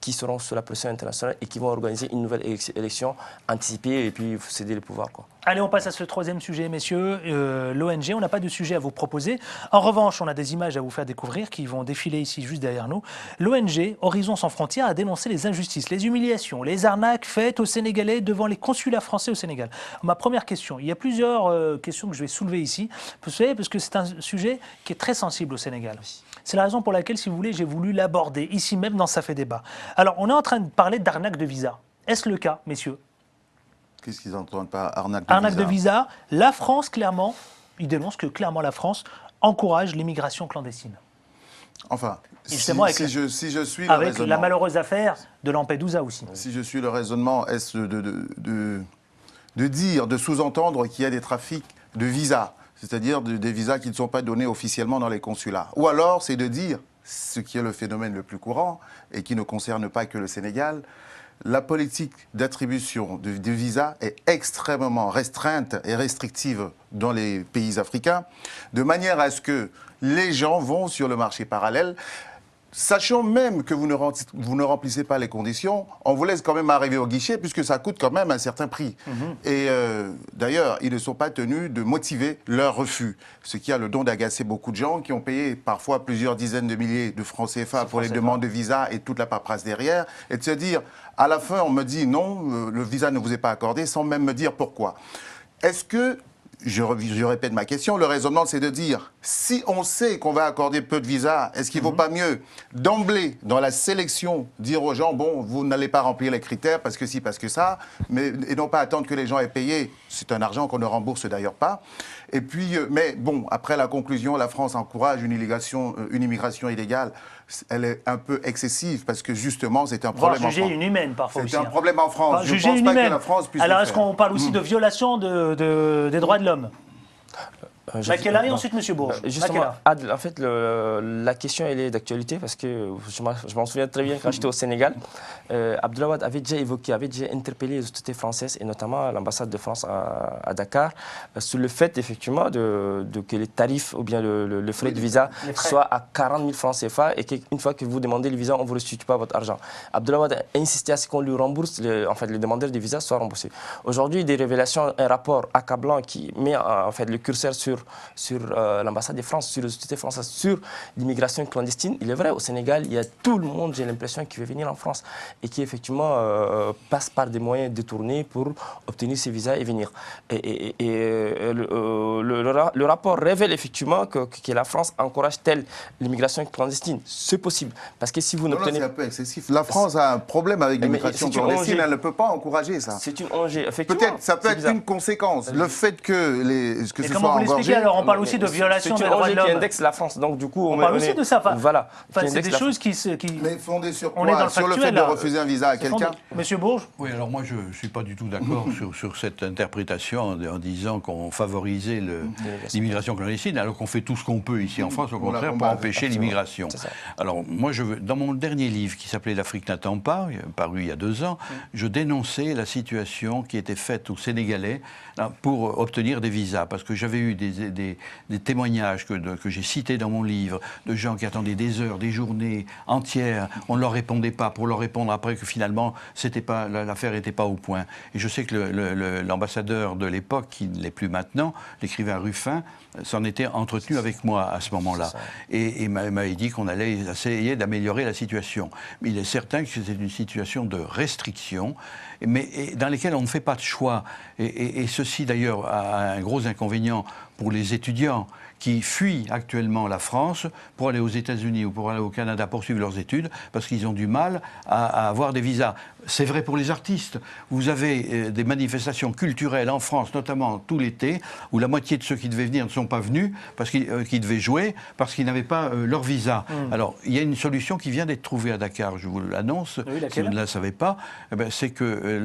Speaker 3: qui seront sous la pression internationale et qui vont organiser une nouvelle élection anticipée et puis céder le pouvoir, quoi.
Speaker 1: Allez, on passe à ce troisième sujet, messieurs. L'ONG, on n'a pas de sujet à vous proposer. En revanche, on a des images à vous faire découvrir qui vont défiler ici, juste derrière nous. L'ONG Horizon Sans Frontières a dénoncé les injustices, les humiliations, les arnaques faites aux Sénégalais devant les consulats français au Sénégal. Ma première question, il y a plusieurs questions que je vais soulever ici, vous savez, parce que c'est un sujet qui est très sensible au Sénégal. C'est la raison pour laquelle, si vous voulez, j'ai voulu l'aborder ici même dans Ça fait débat. Alors, on est en train de parler d'arnaque de visa. Est-ce le cas, messieurs?
Speaker 2: Qu'est-ce qu'ils entendent par arnaque de visa?
Speaker 1: La France, clairement, ils dénoncent que clairement la France encourage l'immigration clandestine.
Speaker 2: Enfin, si je suis
Speaker 1: avec la malheureuse affaire de Lampedusa aussi.
Speaker 2: Si je suis le raisonnement, est-ce de sous-entendre qu'il y a des trafics de visas, c'est-à-dire des visas qui ne sont pas donnés officiellement dans les consulats? Ou alors c'est de dire, ce qui est le phénomène le plus courant et qui ne concerne pas que le Sénégal, la politique d'attribution de visas est extrêmement restreinte et restrictive dans les pays africains, de manière à ce que les gens vont sur le marché parallèle, sachant même que vous ne remplissez pas les conditions, on vous laisse quand même arriver au guichet puisque ça coûte quand même un certain prix. Et d'ailleurs, ils ne sont pas tenus de motiver leur refus, ce qui a le don d'agacer beaucoup de gens qui ont payé parfois plusieurs dizaines de milliers de francs CFA pour les demandes de visa et toute la paperasse derrière, et de se dire, à la fin, on me dit non, le visa ne vous est pas accordé, sans même me dire pourquoi. Est-ce que, je répète ma question, le raisonnement c'est de dire, si on sait qu'on va accorder peu de visas, est-ce qu'il ne vaut pas mieux d'emblée, dans la sélection, dire aux gens, bon, vous n'allez pas remplir les critères parce que si, parce que ça, et non pas attendre que les gens aient payé, c'est un argent qu'on ne rembourse d'ailleurs pas. Et puis, mais bon, après la conclusion, la France encourage une immigration illégale. Elle est un peu excessive parce que justement, c'est un problème en France.
Speaker 1: Jugée inhumaine parfois aussi.
Speaker 2: C'est un problème en France.
Speaker 1: Je ne pense pas que la France puisse. Alors, est-ce qu'on parle aussi de violation des droits de l'homme? Makela et ensuite M. Bourges.
Speaker 3: Justement, Adel, en fait, la question elle est d'actualité parce que je m'en souviens très bien quand j'étais au Sénégal. Abdoulaye Wade avait déjà interpellé les autorités françaises et notamment l'ambassade de France à Dakar sur le fait effectivement que les tarifs ou bien le frais de visa soient à 40 000 francs CFA et qu'une fois que vous demandez le visa, on ne vous restitue pas votre argent. Abdoulaye Wade a insisté à ce qu'on lui rembourse, les demandeurs de visa soient remboursés. Aujourd'hui, des révélations, un rapport accablant qui met en fait le curseur sur l'ambassade de France, sur les autorités françaises, sur l'immigration clandestine. Il est vrai, au Sénégal, il y a tout le monde, j'ai l'impression, qui veut venir en France et qui, effectivement, passe par des moyens détournés pour obtenir ces visas et venir. Le rapport révèle, effectivement, que la France encourage-t-elle l'immigration clandestine. C'est possible. Parce que si vous n'obtenez
Speaker 2: pas... C'est un peu excessif. La France a un problème avec l'immigration clandestine. Elle ne peut pas encourager ça.
Speaker 3: C'est une ONG, effectivement.
Speaker 2: Peut-être, ça peut être une conséquence. Le fait que ce soit engorgé...
Speaker 1: On parle aussi de violation des droits de l'homme.
Speaker 3: C'est une ONG qui indexe la France, donc du coup...
Speaker 1: On parle aussi de ça.
Speaker 3: Voilà.
Speaker 1: C'est des choses qui...
Speaker 2: Mais fondées sur quoi? Sur le fait de refuser un visa à quelqu'un?
Speaker 1: Monsieur Bourges?
Speaker 4: Oui, alors moi je ne suis pas du tout d'accord sur cette interprétation en disant qu'on favorisait l'immigration clandestine, alors qu'on fait tout ce qu'on peut ici en France, au contraire, pour empêcher l'immigration. Alors moi, dans mon dernier livre qui s'appelait L'Afrique n'attend pas, paru il y a 2 ans, je dénonçais la situation qui était faite aux Sénégalais pour obtenir des visas, parce que j'avais eu des des témoignages que j'ai cités dans mon livre, de gens qui attendaient des heures, des journées entières, on ne leur répondait pas, pour leur répondre après que finalement l'affaire n'était pas au point. Et je sais que l'ambassadeur de l'époque, qui ne l'est plus maintenant, l'écrivain Ruffin, s'en était entretenu avec moi à ce moment-là. Et m'avait dit qu'on allait essayer d'améliorer la situation. Mais il est certain que c'est une situation de restriction, mais dans lesquelles on ne fait pas de choix. Et ceci d'ailleurs a un gros inconvénient pour les étudiants qui fuient actuellement la France pour aller aux États-Unis ou pour aller au Canada poursuivre leurs études parce qu'ils ont du mal à avoir des visas. C'est vrai pour les artistes. Vous avez des manifestations culturelles en France, notamment tout l'été, où la moitié de ceux qui devaient venir ne sont pas venus parce qu'ils devaient jouer, parce qu'ils n'avaient pas leur visa. Alors, il y a une solution qui vient d'être trouvée à Dakar, je vous l'annonce, si vous ne la savez pas, c'est que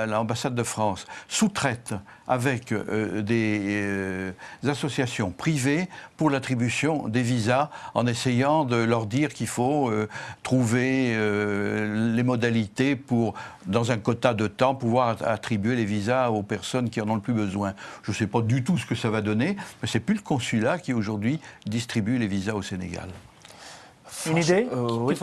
Speaker 4: l'ambassade de France sous-traite avec des associations privées pour l'attribution des visas en essayant de leur dire qu'il faut trouver les modalités pour, dans un quota de temps, pouvoir attribuer les visas aux personnes qui en ont le plus besoin. Je ne sais pas du tout ce que ça va donner, mais ce n'est plus le consulat qui aujourd'hui distribue les visas au Sénégal.
Speaker 1: Une idée
Speaker 3: Oui,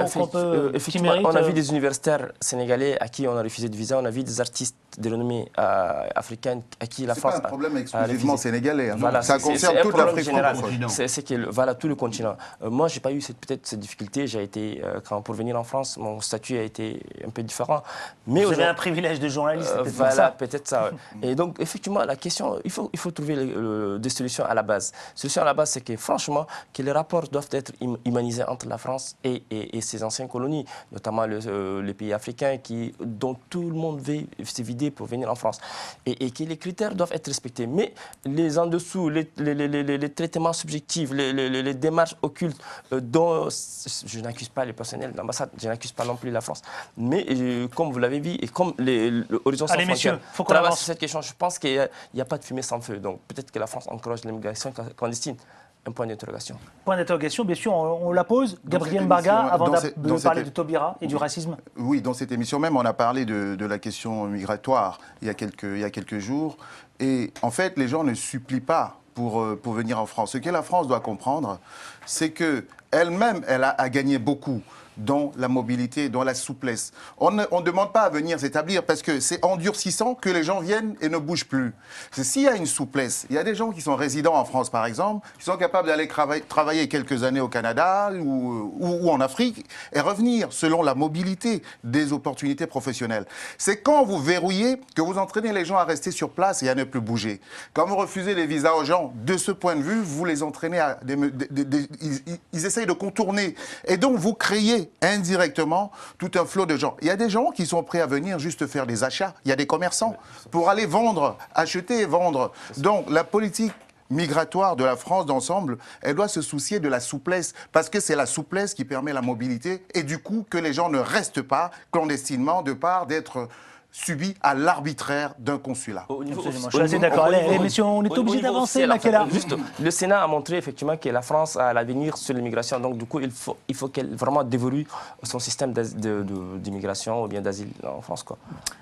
Speaker 3: effectivement, on a vu des universitaires sénégalais à qui on a refusé de visa, on a vu des artistes de renommée africaine à qui la France...
Speaker 2: C'est pas un problème exclusivement sénégalais,
Speaker 3: voilà,
Speaker 2: ça concerne toute l'Afrique francophone.
Speaker 3: C'est que voilà, tout le continent. Moi, je n'ai pas eu peut-être cette difficulté, j'ai été, pour venir en France, mon statut a été un peu différent. Mais
Speaker 1: vous avez un privilège de journaliste, c'est
Speaker 3: voilà, peut-être ça. Et donc, effectivement, la question, il faut trouver des solutions à la base. Solution à la base, c'est que franchement, que les rapports doivent être humanisés entre la France et ses anciennes colonies, notamment les pays africains dont tout le monde veut se vider pour venir en France. Et que les critères doivent être respectés. Mais les en dessous, les traitements subjectifs, les démarches occultes, dont je n'accuse pas les personnels de l'ambassade, je n'accuse pas non plus la France. Mais comme vous l'avez vu, et comme l'Horizon sans frontières travaille sur cette question, je pense qu'il n'y a pas de fumée sans feu. Donc peut-être que la France encourage l'immigration clandestine. Un point d'interrogation.
Speaker 1: Point d'interrogation, bien sûr, on la pose. Gabriel Mbarga, avant de parler de Taubira et du racisme.
Speaker 2: Oui, dans cette émission même, on a parlé de la question migratoire il y a quelques jours. Et en fait, les gens ne supplient pas pour venir en France. Ce que la France doit comprendre, c'est qu'elle-même, elle a gagné beaucoup dans la mobilité, dans la souplesse. On ne demande pas à venir s'établir parce que c'est endurcissant que les gens viennent et ne bougent plus. S'il y a une souplesse, il y a des gens qui sont résidents en France, par exemple, qui sont capables d'aller travailler quelques années au Canada ou en Afrique et revenir selon la mobilité des opportunités professionnelles. C'est quand vous verrouillez que vous entraînez les gens à rester sur place et à ne plus bouger. Quand vous refusez les visas aux gens, de ce point de vue, vous les entraînez à... Ils essayent de contourner. Et donc, vous créez indirectement tout un flot de gens. Il y a des gens qui sont prêts à venir juste faire des achats. Il y a des commerçants pour aller vendre, acheter et vendre. Donc la politique migratoire de la France d'ensemble, elle doit se soucier de la souplesse parce que c'est la souplesse qui permet la mobilité et du coup que les gens ne restent pas clandestinement de part d'être subis à l'arbitraire d'un consulat.
Speaker 1: Je suis assez d'accord. Allez, messieurs, on est obligé d'avancer, Makela.
Speaker 3: Juste, le Sénat a montré effectivement que la France a l'avenir sur l'immigration. Donc, du coup, il faut qu'elle vraiment dévolue son système d'immigration ou bien d'asile en France, quoi.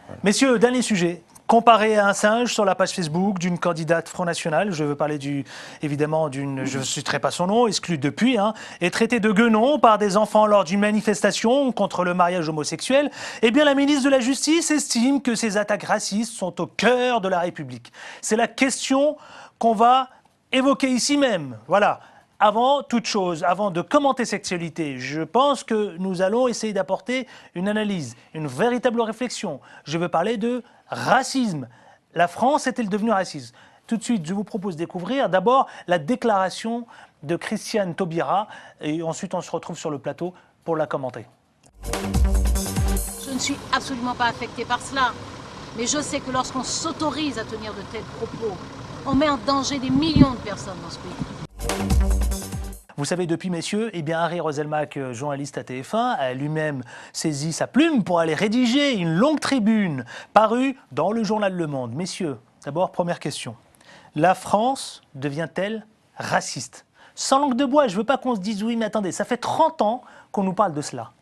Speaker 3: Voilà.
Speaker 1: Messieurs, dernier sujet. Comparé à un singe sur la page Facebook d'une candidate Front National, je veux parler évidemment d'une, je ne citerai pas son nom, exclue depuis, et traitée de guenon par des enfants lors d'une manifestation contre le mariage homosexuel, eh bien la ministre de la Justice estime que ces attaques racistes sont au cœur de la République. C'est la question qu'on va évoquer ici même. Voilà. Avant toute chose, avant de commenter sexualité, je pense que nous allons essayer d'apporter une analyse, une véritable réflexion. Je veux parler de racisme. La France est-elle devenue raciste? Tout de suite, je vous propose de découvrir d'abord la déclaration de Christiane Taubira et ensuite on se retrouve sur le plateau pour la commenter.
Speaker 13: Je ne suis absolument pas affectée par cela, mais je sais que lorsqu'on s'autorise à tenir de tels propos, on met en danger des millions de personnes dans ce pays.
Speaker 1: Vous savez, depuis, messieurs, eh bien, Harry Roselmack, journaliste à TF1, a lui-même saisi sa plume pour aller rédiger une longue tribune parue dans le journal Le Monde. Messieurs, d'abord, première question. La France devient-elle raciste? Sans langue de bois, je ne veux pas qu'on se dise oui, mais attendez, ça fait 30 ans qu'on nous parle de cela.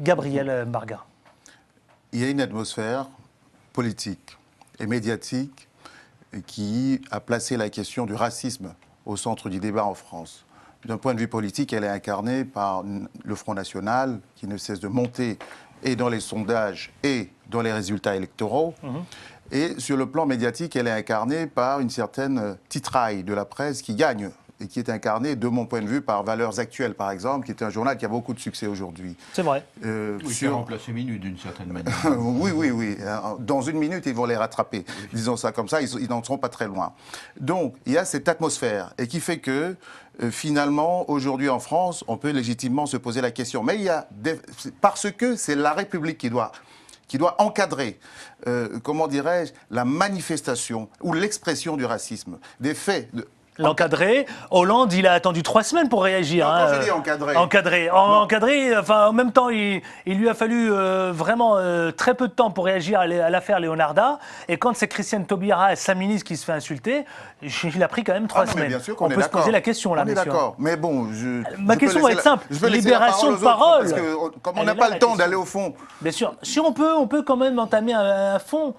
Speaker 1: Gabriel Mbarga.
Speaker 2: Il y a une atmosphère politique et médiatique qui a placé la question du racisme au centre du débat en France. D'un point de vue politique, elle est incarnée par le Front National, qui ne cesse de monter et dans les sondages et dans les résultats électoraux. Et sur le plan médiatique, elle est incarnée par une certaine titraille de la presse qui gagne et qui est incarnée, de mon point de vue, par Valeurs Actuelles, par exemple, qui est un journal qui a beaucoup de succès aujourd'hui.
Speaker 1: C'est vrai.
Speaker 4: Oui, qui a remplacé Minute d'une certaine manière.
Speaker 2: Oui. Dans une minute, ils vont les rattraper. Oui. Disons ça comme ça, ils n'en seront pas très loin. Donc, il y a cette atmosphère et qui fait que, finalement, aujourd'hui en France, on peut légitimement se poser la question. Mais il y a parce que c'est la République qui doit encadrer, comment dirais-je, la manifestation ou l'expression du racisme, des faits.
Speaker 1: L'encadrer. Hollande, il a attendu 3 semaines pour réagir.
Speaker 2: Non, quand je dis encadrer.
Speaker 1: Encadrer, enfin, en même temps, il lui a fallu vraiment très peu de temps pour réagir à l'affaire Leonarda. Et quand c'est Christiane Taubira, sa ministre, qui se fait insulter, il a pris quand même 3 semaines.
Speaker 2: Bien sûr
Speaker 1: on peut se poser la question là,
Speaker 2: on est d'accord. Mais bon,
Speaker 1: ma question va être simple. Libération de parole.
Speaker 2: Parce que comme on n'a pas le temps d'aller au fond.
Speaker 1: Bien sûr. Si on peut quand même entamer un fond.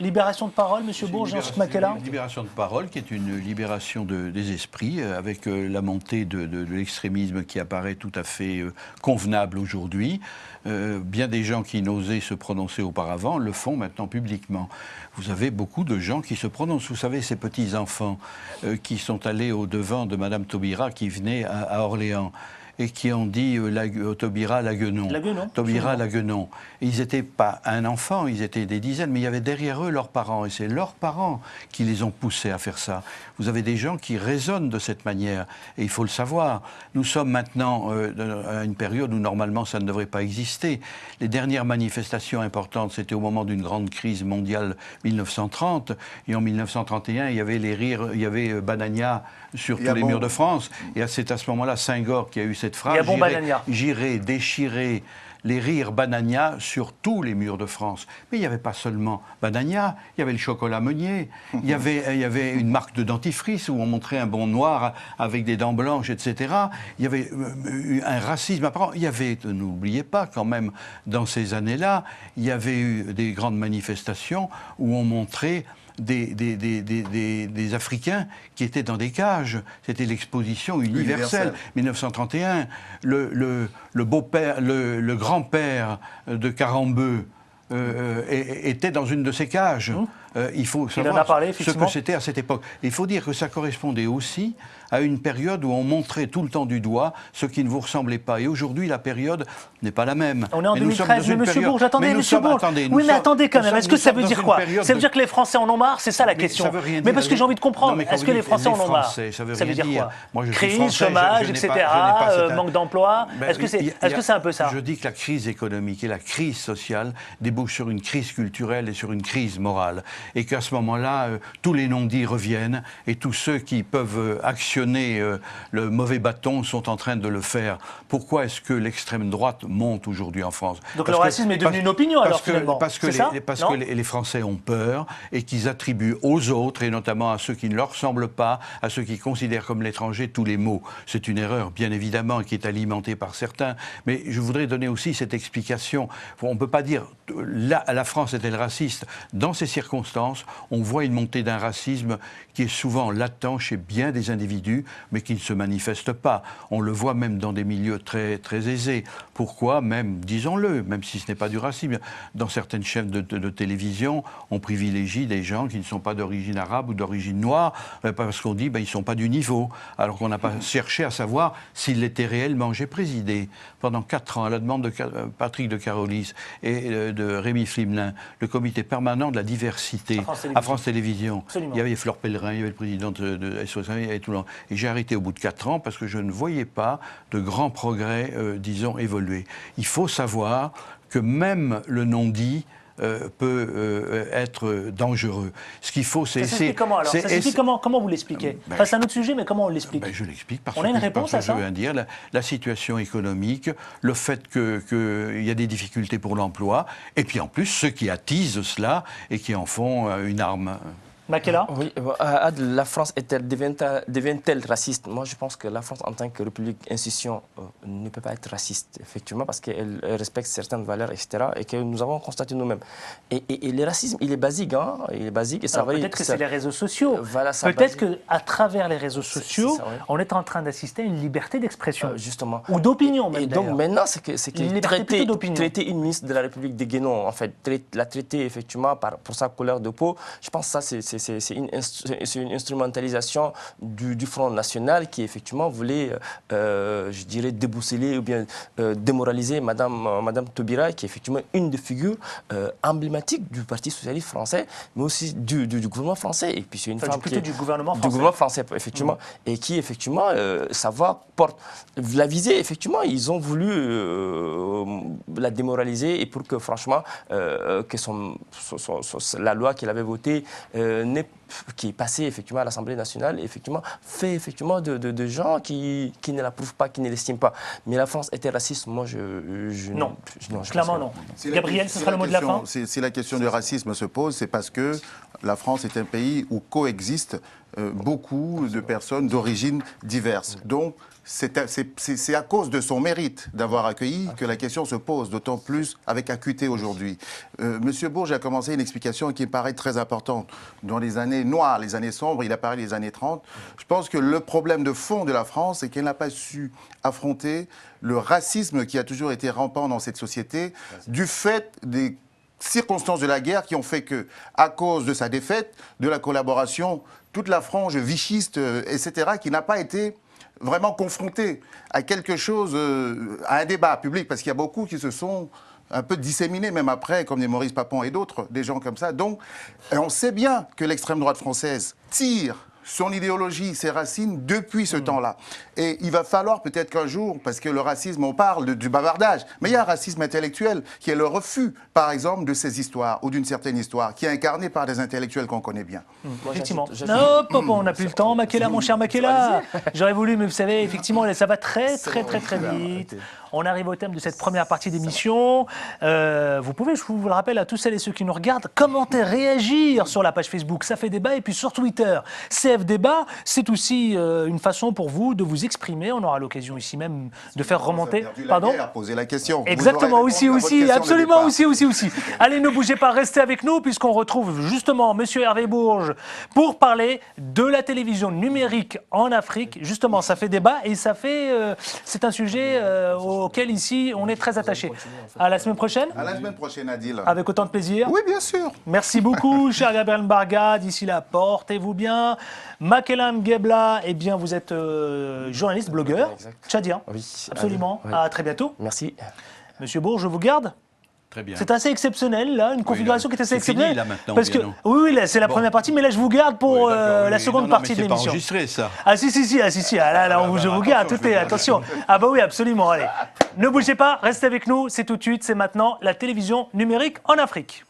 Speaker 1: Libération de parole, M. Bourges, Jean-Jacques Makela.
Speaker 4: Libération de parole, qui est une libération des esprits, avec la montée de l'extrémisme qui apparaît tout à fait convenable aujourd'hui. Bien des gens qui n'osaient se prononcer auparavant le font maintenant publiquement. Vous avez beaucoup de gens qui se prononcent. Vous savez, ces petits-enfants qui sont allés au-devant de Mme Taubira, qui venait à Orléans, et qui ont dit Taubira Laguenon. Taubira Laguenon. Ils n'étaient pas un enfant, ils étaient des dizaines, mais il y avait derrière eux leurs parents. Et c'est leurs parents qui les ont poussés à faire ça. Vous avez des gens qui raisonnent de cette manière. Et il faut le savoir. Nous sommes maintenant à une période où normalement ça ne devrait pas exister. Les dernières manifestations importantes, c'était au moment d'une grande crise mondiale 1930. Et en 1931, il y avait les rires, il y avait Banania sur tous les murs de France. Et c'est à ce moment-là Senghor qui a eu cette phrase, j'irai déchirer les rires Banania sur tous les murs de France. Mais il n'y avait pas seulement Banania, il y avait le chocolat Meunier, il y avait une marque de dentifrice où on montrait un bon noir avec des dents blanches, etc. Il y avait un racisme apparent. Il y avait, n'oubliez pas quand même, dans ces années-là, il y avait eu des grandes manifestations où on montrait des Africains qui étaient dans des cages. C'était l'exposition universelle. 1931, le beau-père, le grand-père de Carambeu était dans une de ces cages. Il faut savoir ce que c'était à cette époque. Il faut dire que ça correspondait aussi à une période où on montrait tout le temps du doigt ce qui ne vous ressemblait pas. Et aujourd'hui, la période n'est pas la même.
Speaker 1: On est en 2013, mais M. Bourges, attendez, M. Bourges. Oui, mais attendez quand même. Est-ce que ça veut dire quoi? Ça veut dire que les Français en ont marre? C'est ça la question. Mais parce que j'ai envie de comprendre. Est-ce que les Français en ont marre? Ça veut dire quoi? Crise, chômage, etc., manque d'emploi. Est-ce que c'est un peu ça?
Speaker 4: Je dis que la crise économique et la crise sociale débouchent sur une crise culturelle et sur une crise morale. Et qu'à ce moment-là, tous les non-dits reviennent et tous ceux qui peuvent actionner le mauvais bâton sont en train de le faire. Pourquoi est-ce que l'extrême droite monte aujourd'hui en France?
Speaker 1: Donc le racisme est devenu une opinion alors finalement.
Speaker 4: Parce que les Français ont peur et qu'ils attribuent aux autres, et notamment à ceux qui ne leur ressemblent pas, à ceux qui considèrent comme l'étranger tous les maux. C'est une erreur, bien évidemment, qui est alimentée par certains. Mais je voudrais donner aussi cette explication. On ne peut pas dire la France est-elle raciste? Dans ces circonstances, on voit une montée d'un racisme qui est souvent latent chez bien des individus, mais qui ne se manifeste pas. On le voit même dans des milieux très, très aisés. Pourquoi? Même, disons-le, même si ce n'est pas du racisme, dans certaines chaînes de télévision, on privilégie des gens qui ne sont pas d'origine arabe ou d'origine noire, parce qu'on dit qu'ils ne sont pas du niveau, alors qu'on n'a pas cherché à savoir s'ils l'étaient réellement. J'ai présidé pendant 4 ans, à la demande de Patrick de Carolis et de Rémi Flimelin, le comité permanent de la diversité à France Télévisions. Il y avait Fleur Pellerin, il y avait le président de SOS, il y avait tout le monde. Et j'ai arrêté au bout de 4 ans parce que je ne voyais pas de grands progrès, disons, évoluer. Il faut savoir que même le non-dit peut être dangereux. Ce qu'il faut, c'est... Ça s'explique
Speaker 1: comment alors? Ça s'explique comment vous l'expliquez? C'est un autre sujet, mais comment on l'explique?
Speaker 4: Je l'explique parce
Speaker 1: on a une réponse à ça?
Speaker 4: Je veux dire, la situation économique, le fait qu'il y a des difficultés pour l'emploi, et puis en plus ceux qui attisent cela et qui en font une arme.
Speaker 1: Makela?
Speaker 3: Oui, la France devient-elle raciste? Moi, je pense que la France, en tant que république institution, ne peut pas être raciste, effectivement, parce qu'elle respecte certaines valeurs, etc., et que nous avons constaté nous-mêmes. Et le racisme, il est basique, hein? Il est basique. Et ça va.
Speaker 1: Peut-être que c'est les réseaux sociaux.
Speaker 3: Voilà,
Speaker 1: peut-être qu'à travers les réseaux sociaux, on est en train d'assister à une liberté d'expression.
Speaker 3: Justement.
Speaker 1: Ou d'opinion, même.
Speaker 3: Et donc maintenant, c'est que traiter une ministre de la République des Guénons, en fait, la traiter effectivement pour sa couleur de peau, je pense que ça, c'est une instrumentalisation du Front National qui effectivement voulait, je dirais, déboussoler ou bien démoraliser Madame Taubira, qui est effectivement une des figures emblématiques du Parti socialiste français, mais aussi du gouvernement français. Et puis c'est une femme
Speaker 1: plutôt du gouvernement français.
Speaker 3: Du gouvernement français, effectivement, et qui effectivement, sa voix porte la visée. Effectivement, ils ont voulu la démoraliser et pour que franchement, que la loi qu'il avait votée qui est passée effectivement à l'Assemblée nationale, effectivement, fait effectivement de gens qui ne l'approuvent pas, qui ne l'estiment pas. Mais la France était raciste, moi
Speaker 1: non, clairement non. Gabriel, ce sera le mot de la fin.
Speaker 2: Si la question du racisme se pose, c'est parce que la France est un pays où coexistent beaucoup de personnes d'origines diverses. Donc, c'est à cause de son mérite d'avoir accueilli que la question se pose, d'autant plus avec acuité aujourd'hui. Monsieur Bourges a commencé une explication qui me paraît très importante. Dans les années noires, les années sombres, il a parlé des années 30. Je pense que le problème de fond de la France, c'est qu'elle n'a pas su affronter le racisme qui a toujours été rampant dans cette société, du fait des circonstances de la guerre qui ont fait que, à cause de sa défaite, de la collaboration, toute la frange vichiste, etc., qui n'a pas été vraiment confronté à quelque chose, à un débat public, parce qu'il y a beaucoup qui se sont un peu disséminés, même après, comme des Maurice Papon et d'autres, des gens comme ça. Donc, on sait bien que l'extrême droite française tire son idéologie, ses racines depuis ce temps-là. Et il va falloir peut-être qu'un jour, parce que le racisme, on parle du bavardage, mais il y a un racisme intellectuel qui est le refus, par exemple, de ces histoires ou d'une certaine histoire, qui est incarnée par des intellectuels qu'on connaît bien.
Speaker 1: Effectivement. Non, on n'a plus le temps. Makela, mon cher Makela. J'aurais voulu, mais vous savez, effectivement, ça va très vite. On arrive au thème de cette première partie d'émission. Vous pouvez, je vous le rappelle à tous celles et ceux qui nous regardent, commenter, réagir sur la page Facebook. Ça fait débat. Et puis sur Twitter, CF Débat. C'est aussi une façon pour vous de vous exprimer. On aura l'occasion ici même de faire remonter.
Speaker 2: Pardon ? Poser la question.
Speaker 1: Exactement, aussi. Absolument, aussi. Allez, ne bougez pas, restez avec nous puisqu'on retrouve justement Monsieur Hervé Bourges pour parler de la télévision numérique en Afrique. Justement, ça fait débat et c'est un sujet auquel ici on est très attaché. À la semaine prochaine.
Speaker 2: À la semaine prochaine, Adil.
Speaker 1: Avec autant de plaisir.
Speaker 2: Oui, bien sûr.
Speaker 1: Merci beaucoup, cher Gabriel Mbarga. D'ici là, portez-vous bien. Makela Mgebla, eh bien, vous êtes journaliste, blogueur, tchadien.
Speaker 3: Oui.
Speaker 1: Absolument.
Speaker 3: Oui.
Speaker 1: À très bientôt.
Speaker 3: Merci.
Speaker 1: Monsieur Bourges, je vous garde.
Speaker 4: Très bien.
Speaker 1: C'est assez exceptionnel, là, une configuration qui est assez exceptionnelle.
Speaker 4: Fini, là, maintenant,
Speaker 1: parce que, oui, là, c'est la première partie, mais là, je vous garde pour la seconde partie de l'émission.
Speaker 4: C'est pas enregistré, ça.
Speaker 1: Ah, si. Je vous garde, tout est, attention. Ah, bah oui, absolument, allez. Ne bougez pas, restez avec nous, c'est tout de suite, c'est maintenant la télévision numérique en Afrique.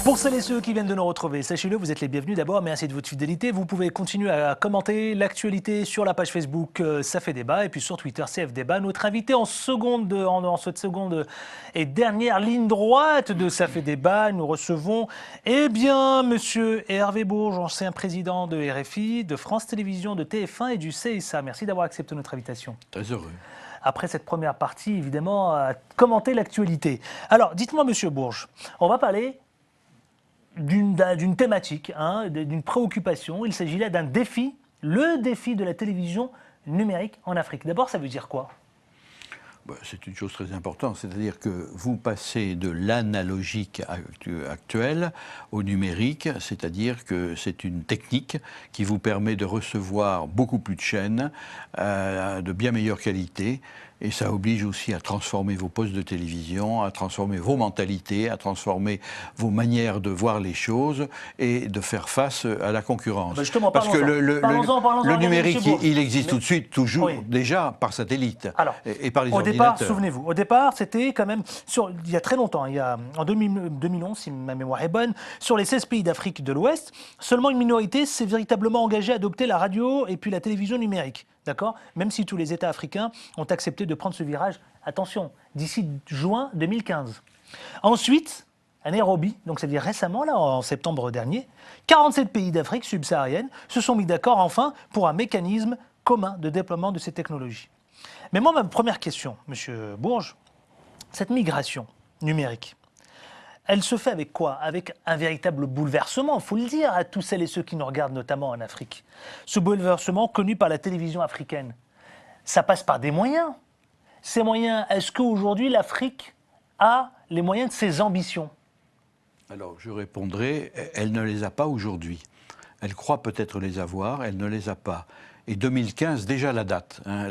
Speaker 1: Pour celles et ceux qui viennent de nous retrouver, sachez-le, vous êtes les bienvenus d'abord. Merci de votre fidélité. Vous pouvez continuer à commenter l'actualité sur la page Facebook Ça fait débat et puis sur Twitter CF Débat. Notre invité en cette seconde et dernière ligne droite de Ça fait débat, nous recevons Monsieur Hervé Bourges, ancien président de RFI, de France Télévisions, de TF1 et du CSA. Merci d'avoir accepté notre invitation.
Speaker 4: Très heureux.
Speaker 1: Après cette première partie, évidemment, à commenter l'actualité. Alors, dites-moi, Monsieur Bourges, on va parler d'une thématique, d'une préoccupation. Il s'agit là d'un défi, le défi de la télévision numérique en Afrique. D'abord, ça veut dire quoi ?
Speaker 4: C'est une chose très importante, c'est-à-dire que vous passez de l'analogique actuel au numérique, c'est-à-dire que c'est une technique qui vous permet de recevoir beaucoup plus de chaînes, de bien meilleure qualité. Et ça oblige aussi à transformer vos postes de télévision, à transformer vos mentalités, à transformer vos manières de voir les choses et de faire face à la concurrence.
Speaker 1: Justement,
Speaker 4: parce que le numérique, il existe tout de suite, toujours, déjà par satellite.
Speaker 1: Alors,
Speaker 4: et par les ordinateurs.
Speaker 1: Au départ, souvenez-vous, c'était quand même, il y a très longtemps, en 2011, si ma mémoire est bonne, sur les 16 pays d'Afrique de l'Ouest, seulement une minorité s'est véritablement engagée à adopter la radio et puis la télévision numérique. D'accord ? Même si tous les États africains ont accepté de prendre ce virage, attention, d'ici juin 2015. Ensuite, à Nairobi, donc c'est-à-dire récemment, là, en septembre dernier, 47 pays d'Afrique subsaharienne se sont mis d'accord enfin pour un mécanisme commun de déploiement de ces technologies. Mais moi, ma première question, Monsieur Bourges, cette migration numérique, elle se fait avec quoi? Avec un véritable bouleversement, il faut le dire à tous celles et ceux qui nous regardent, notamment en Afrique. Ce bouleversement connu par la télévision africaine, ça passe par des moyens. Ces moyens, est-ce qu'aujourd'hui l'Afrique a les moyens de ses ambitions?
Speaker 4: Alors, je répondrai, elle ne les a pas aujourd'hui. Elle croit peut-être les avoir, elle ne les a pas. Et 2015, déjà la date. Hein,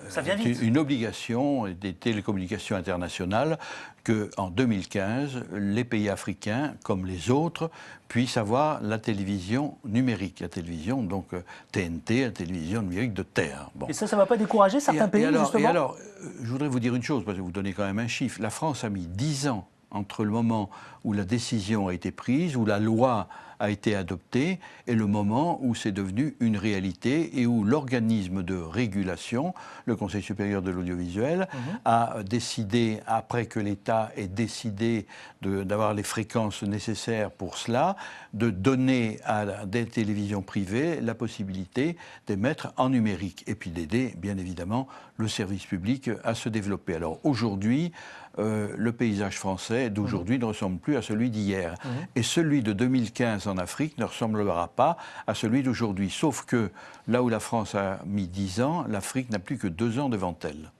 Speaker 1: ça vient vite.
Speaker 4: Une obligation des télécommunications internationales qu'en 2015, les pays africains, comme les autres, puissent avoir la télévision numérique. La télévision, donc TNT, la télévision numérique de terre.
Speaker 1: Bon. Et ça ne va pas décourager certains pays, justement?
Speaker 4: Et alors, je voudrais vous dire une chose, parce que vous donnez quand même un chiffre. La France a mis 10 ans entre le moment où la décision a été prise, où la loi a été adoptée, et le moment où c'est devenu une réalité et où l'organisme de régulation, le Conseil supérieur de l'audiovisuel, a décidé, après que l'État ait décidé d'avoir les fréquences nécessaires pour cela, de donner à des télévisions privées la possibilité d'émettre en numérique et puis d'aider, bien évidemment, le service public à se développer. Alors aujourd'hui, le paysage français d'aujourd'hui ne ressemble plus à celui d'hier. Et celui de 2015 en Afrique ne ressemblera pas à celui d'aujourd'hui. Sauf que là où la France a mis 10 ans, l'Afrique n'a plus que 2 ans devant elle.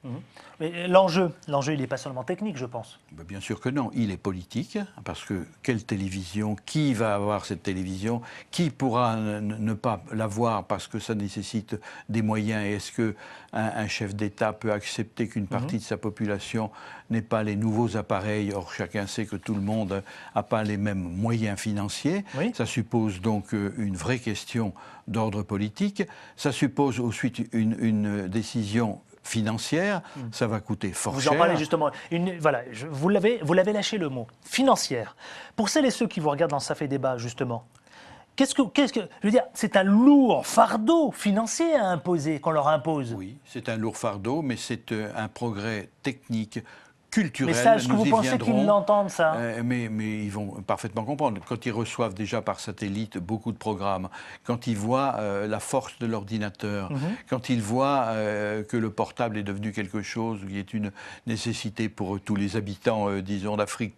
Speaker 1: Mais l'enjeu, il n'est pas seulement technique, je pense.
Speaker 4: Bien sûr que non, il est politique, parce que quelle télévision, qui va avoir cette télévision, qui pourra ne pas l'avoir parce que ça nécessite des moyens, et est-ce qu'un chef d'État peut accepter qu'une partie de sa population n'ait pas les nouveaux appareils? Or, chacun sait que tout le monde n'a pas les mêmes moyens financiers. Oui. Ça suppose donc une vraie question d'ordre politique. Ça suppose ensuite une décision financière, ça va coûter fort cher.
Speaker 1: Vous en parlez justement. Voilà, vous l'avez lâché le mot. Financière. Pour celles et ceux qui vous regardent dans Ça fait débat, justement, je veux dire, c'est un lourd fardeau financier à imposer, qu'on leur impose.
Speaker 4: Oui, c'est un lourd fardeau, mais c'est un progrès technique, culturel.
Speaker 1: Mais ça, est-ce que vous pensez qu'ils l'entendent, ça?
Speaker 4: Mais ils vont parfaitement comprendre. Quand ils reçoivent déjà par satellite beaucoup de programmes, quand ils voient la force de l'ordinateur, quand ils voient que le portable est devenu quelque chose qui est une nécessité pour tous les habitants, disons, d'Afrique,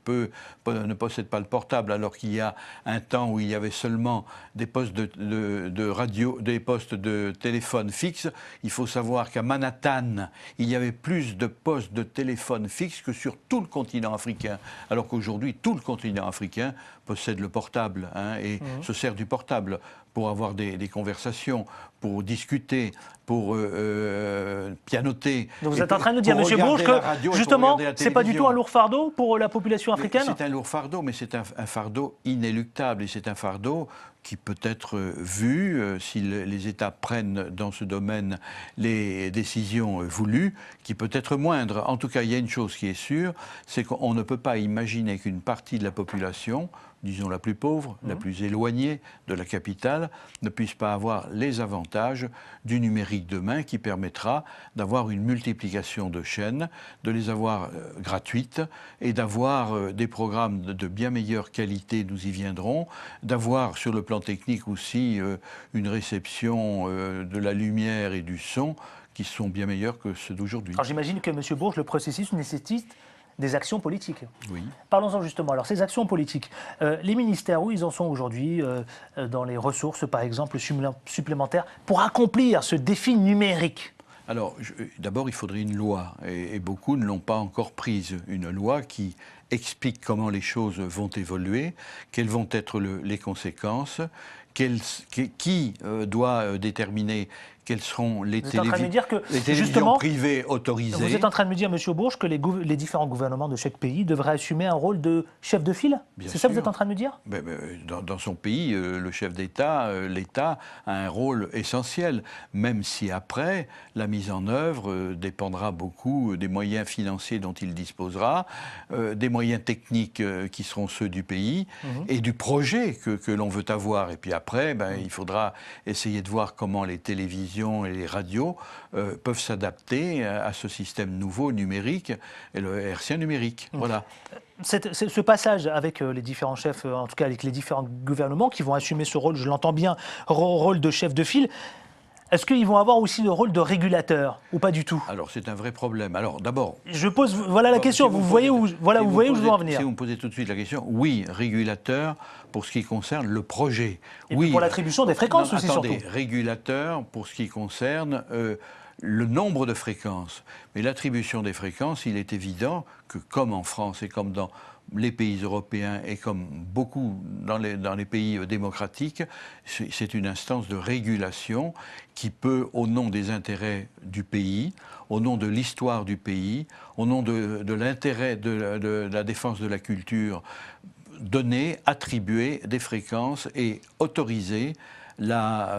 Speaker 4: ne possèdent pas le portable, alors qu'il y a un temps où il y avait seulement des postes de radio, des postes de téléphone fixe. Il faut savoir qu'à Manhattan, il y avait plus de postes de téléphone fixe que sur tout le continent africain, alors qu'aujourd'hui, tout le continent africain possède le portable et se sert du portable pour avoir des conversations, pour discuter, pour pianoter.
Speaker 1: Donc vous êtes en train de nous dire, M. Bourges, que justement, ce n'est pas du tout un lourd fardeau pour la population africaine?
Speaker 4: C'est un lourd fardeau, mais c'est un fardeau inéluctable, et c'est un fardeau qui peut être vu, si les États prennent dans ce domaine les décisions voulues, qui peut être moindre. En tout cas, il y a une chose qui est sûre, c'est qu'on ne peut pas imaginer qu'une partie de la population, disons la plus pauvre, la plus éloignée de la capitale, ne puisse pas avoir les avantages du numérique demain, qui permettra d'avoir une multiplication de chaînes, de les avoir gratuites, et d'avoir des programmes de bien meilleure qualité, nous y viendrons, d'avoir sur le plan technique aussi une réception de la lumière et du son qui sont bien meilleurs que ceux d'aujourd'hui.
Speaker 1: Alors j'imagine que, M. Bourges, le processus nécessite des actions politiques.
Speaker 4: Oui.
Speaker 1: Parlons-en justement. Alors, ces actions politiques, les ministères, où ils en sont aujourd'hui dans les ressources, par exemple, supplémentaires, pour accomplir ce défi numérique?
Speaker 4: Alors, d'abord, il faudrait une loi, et beaucoup ne l'ont pas encore prise. Une loi qui explique comment les choses vont évoluer, quelles vont être les conséquences, qui doit déterminer quelles seront les télévisions privées autorisées.
Speaker 1: Vous êtes en train de me dire, M. Bourges, que les différents gouvernements de chaque pays devraient assumer un rôle de chef de file? C'est ça que vous êtes en train de me dire?
Speaker 4: Dans son pays, le chef d'État, l'État a un rôle essentiel, même si après, la mise en œuvre dépendra beaucoup des moyens financiers dont il disposera, des moyens techniques qui seront ceux du pays, et du projet que l'on veut avoir. Et puis après, il faudra essayer de voir comment les télévisions et les radios peuvent s'adapter à ce système nouveau numérique, et le hertzien numérique. Voilà.
Speaker 1: ce passage avec les différents chefs, en tout cas avec les différents gouvernements qui vont assumer ce rôle, je l'entends bien, rôle de chef de file, est-ce qu'ils vont avoir aussi le rôle de régulateur ou pas du tout?
Speaker 4: Alors c'est un vrai problème. Alors d'abord...
Speaker 1: Je pose, voilà la question, vous voyez où je veux en venir.
Speaker 4: Si vous me posez tout de suite la question, oui, régulateur pour ce qui concerne le projet.
Speaker 1: Et
Speaker 4: oui,
Speaker 1: pour l'attribution des fréquences aussi
Speaker 4: attendez,
Speaker 1: surtout.
Speaker 4: Régulateur pour ce qui concerne le nombre de fréquences. Mais l'attribution des fréquences, il est évident que comme en France et comme dans les pays européens et comme beaucoup dans les pays démocratiques, c'est une instance de régulation qui peut, au nom des intérêts du pays, au nom de l'histoire du pays, au nom de l'intérêt de la défense de la culture, donner, attribuer des fréquences et autoriser la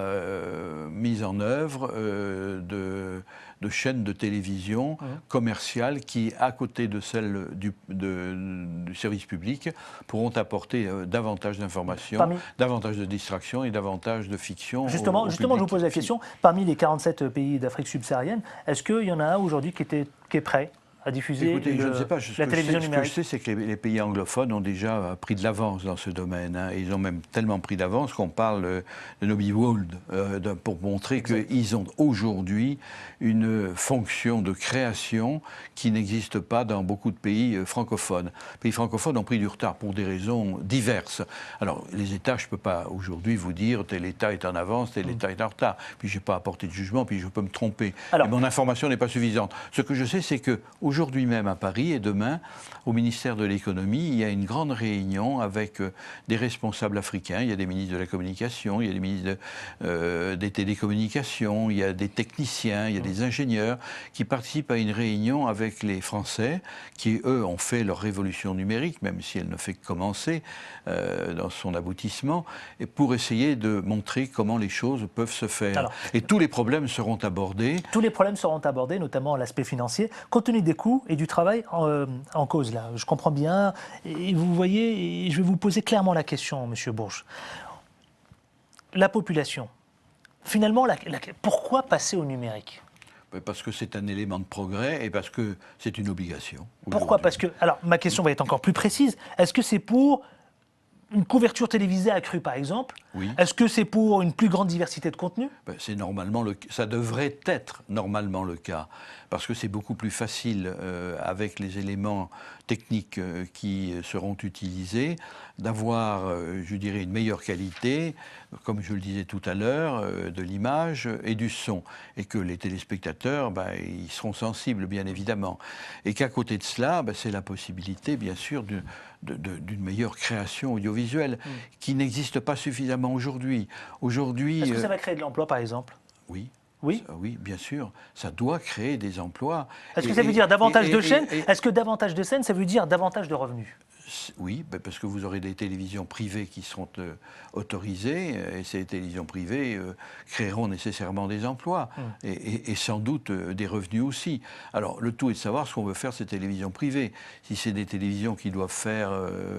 Speaker 4: mise en œuvre de chaînes de télévision commerciales qui, à côté de celles du service public, pourront apporter davantage d'informations, davantage de distractions et davantage de fiction.
Speaker 1: Justement, je vous pose la question, parmi les 47 pays d'Afrique subsaharienne, est-ce qu'il y en a un aujourd'hui qui est prêt à diffuser
Speaker 4: je ne sais pas.
Speaker 1: la télévision numérique?
Speaker 4: Ce que je sais, c'est que les pays anglophones ont déjà pris de l'avance dans ce domaine. Hein. Ils ont même tellement pris d'avance qu'on parle de Nobby World pour montrer qu'ils ont aujourd'hui une fonction de création qui n'existe pas dans beaucoup de pays francophones. Les pays francophones ont pris du retard pour des raisons diverses. Alors, les États, je ne peux pas aujourd'hui vous dire tel État est en avance, tel État est en retard. Puis je n'ai pas apporté de jugement, puis je peux me tromper. Alors, mon information n'est pas suffisante. Ce que je sais, c'est que aujourd'hui même à Paris et demain, au ministère de l'économie, il y a une grande réunion avec des responsables africains. Il y a des ministres de la communication, il y a des ministres des télécommunications, il y a des techniciens, il y a des ingénieurs qui participent à une réunion avec les Français qui, eux, ont fait leur révolution numérique, même si elle ne fait que commencer dans son aboutissement, et pour essayer de montrer comment les choses peuvent se faire. Alors, et tous les problèmes seront abordés.
Speaker 1: Tous les problèmes seront abordés, notamment l'aspect financier, compte tenu des coûts et du travail en cause. Là, je comprends bien. Et vous voyez, et je vais vous poser clairement la question, Monsieur Bourges. La population, finalement, pourquoi passer au numérique?
Speaker 4: Parce que c'est un élément de progrès et parce que c'est une obligation.
Speaker 1: Pourquoi? Parce que, alors, ma question va être encore plus précise. Est-ce que c'est pour une couverture télévisée accrue, par exemple?
Speaker 4: Oui.
Speaker 1: Est-ce que c'est pour une plus grande diversité de contenu?
Speaker 4: C'est normalement ça devrait être normalement le cas, parce que c'est beaucoup plus facile avec les éléments techniques qui seront utilisés d'avoir, je dirais, une meilleure qualité, comme je le disais tout à l'heure, de l'image et du son, et que les téléspectateurs, ils seront sensibles, bien évidemment, et qu'à côté de cela, c'est la possibilité, bien sûr, d'une meilleure création audiovisuelle qui n'existe pas suffisamment aujourd'hui.
Speaker 1: Est-ce que ça va créer de l'emploi, par exemple?
Speaker 4: Oui.
Speaker 1: Oui,
Speaker 4: bien sûr. Ça doit créer des emplois.
Speaker 1: Est-ce que ça veut dire davantage de chaînes? Est-ce que davantage de scènes, ça veut dire davantage de revenus?
Speaker 4: Oui, parce que vous aurez des télévisions privées qui seront autorisées, et ces télévisions privées créeront nécessairement des emplois, et sans doute des revenus aussi. Alors, le tout est de savoir ce qu'on veut faire de ces télévisions privées. Si c'est des télévisions qui doivent faire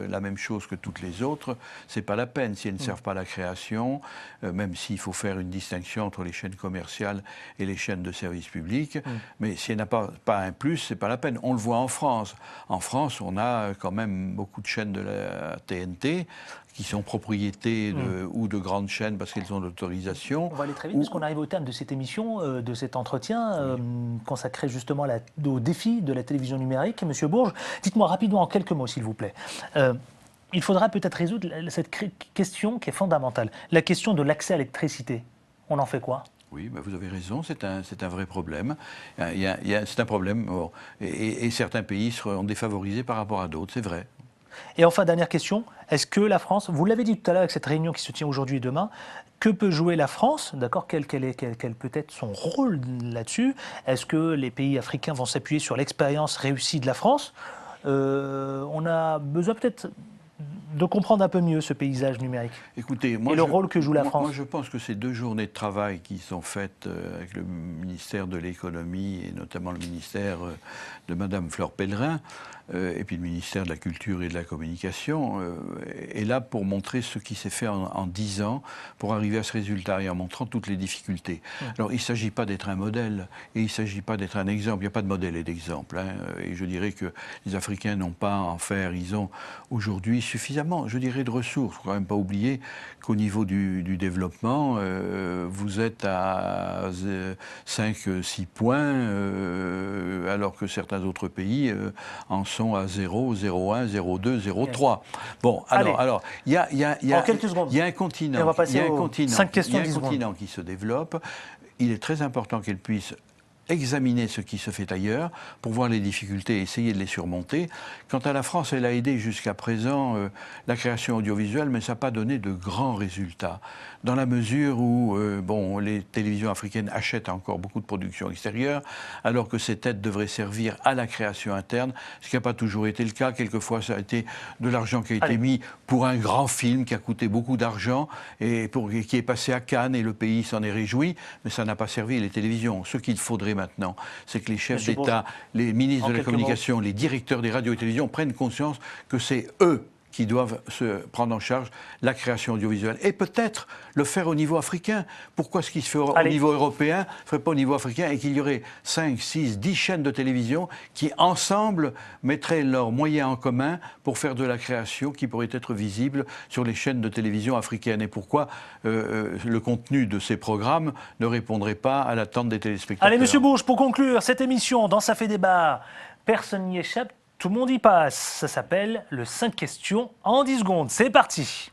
Speaker 4: la même chose que toutes les autres, c'est pas la peine. Si elles ne servent pas à la création, même s'il faut faire une distinction entre les chaînes commerciales et les chaînes de service public, mais si elle n'a pas un plus, c'est pas la peine. On le voit en France. En France, on a quand même beaucoup de chaînes de la TNT qui sont propriétés ou de grandes chaînes parce qu'elles ont l'autorisation.
Speaker 1: On va aller très vite parce qu'on arrive au terme de cette émission, de cet entretien consacré justement au défi de la télévision numérique. Monsieur Bourges, dites-moi rapidement en quelques mots, s'il vous plaît. Il faudra peut-être résoudre cette question qui est fondamentale, la question de l'accès à l'électricité. On en fait quoi?
Speaker 4: Oui, vous avez raison, c'est un vrai problème. C'est un problème, et certains pays seront défavorisés par rapport à d'autres, c'est vrai.
Speaker 1: Et enfin, dernière question, est-ce que la France, vous l'avez dit tout à l'heure avec cette réunion qui se tient aujourd'hui et demain, que peut jouer la France, d'accord, quel peut être son rôle là-dessus? Est-ce que les pays africains vont s'appuyer sur l'expérience réussie de la France? On a besoin peut-être de comprendre un peu mieux ce paysage numérique?
Speaker 4: Écoutez,
Speaker 1: et le rôle que joue la France?
Speaker 4: Moi, je pense que ces 2 journées de travail qui sont faites avec le ministère de l'économie et notamment le ministère de Madame Fleur Pellerin, et puis le ministère de la Culture et de la Communication, est là pour montrer ce qui s'est fait en 10 ans pour arriver à ce résultat et en montrant toutes les difficultés. Alors, il ne s'agit pas d'être un modèle et il ne s'agit pas d'être un exemple. Il n'y a pas de modèle et d'exemple. Et je dirais que les Africains n'ont pas à en faire. Ils ont aujourd'hui suffisamment, je dirais, de ressources. Il ne faut quand même pas oublier qu'au niveau du développement, vous êtes à 5-6 points, alors que certains autres pays en sont à 0, 0,1, 0,2, 0,3. Bon, alors, il y a un continent,
Speaker 1: on va passer aux 5 questions,
Speaker 4: il y a un continent qui se développe. Il est très important qu'elle puisse examiner ce qui se fait ailleurs pour voir les difficultés et essayer de les surmonter. Quant à la France, elle a aidé jusqu'à présent la création audiovisuelle, mais ça n'a pas donné de grands résultats. Dans la mesure où les télévisions africaines achètent encore beaucoup de productions extérieures, alors que cette aide devrait servir à la création interne, ce qui n'a pas toujours été le cas. Quelquefois, ça a été de l'argent qui a été mis pour un grand film qui a coûté beaucoup d'argent et qui est passé à Cannes et le pays s'en est réjoui, mais ça n'a pas servi les télévisions. Ce qu'il faudrait maintenant, c'est que les chefs d'État, les ministres de la communication, les directeurs des radios et télévisions prennent conscience que c'est eux qui doivent se prendre en charge la création audiovisuelle. Et peut-être le faire au niveau africain. Pourquoi ce qui se fait au niveau européen ne ferait pas au niveau africain et qu'il y aurait 5, 6, 10 chaînes de télévision qui, ensemble, mettraient leurs moyens en commun pour faire de la création qui pourrait être visible sur les chaînes de télévision africaines. Et pourquoi le contenu de ces programmes ne répondrait pas à l'attente des téléspectateurs.
Speaker 1: Allez, Monsieur Bourges, pour conclure cette émission, dans Ça fait débat, personne n'y échappe. Tout le monde y passe. Ça s'appelle le 5 questions en 10 secondes. C'est parti.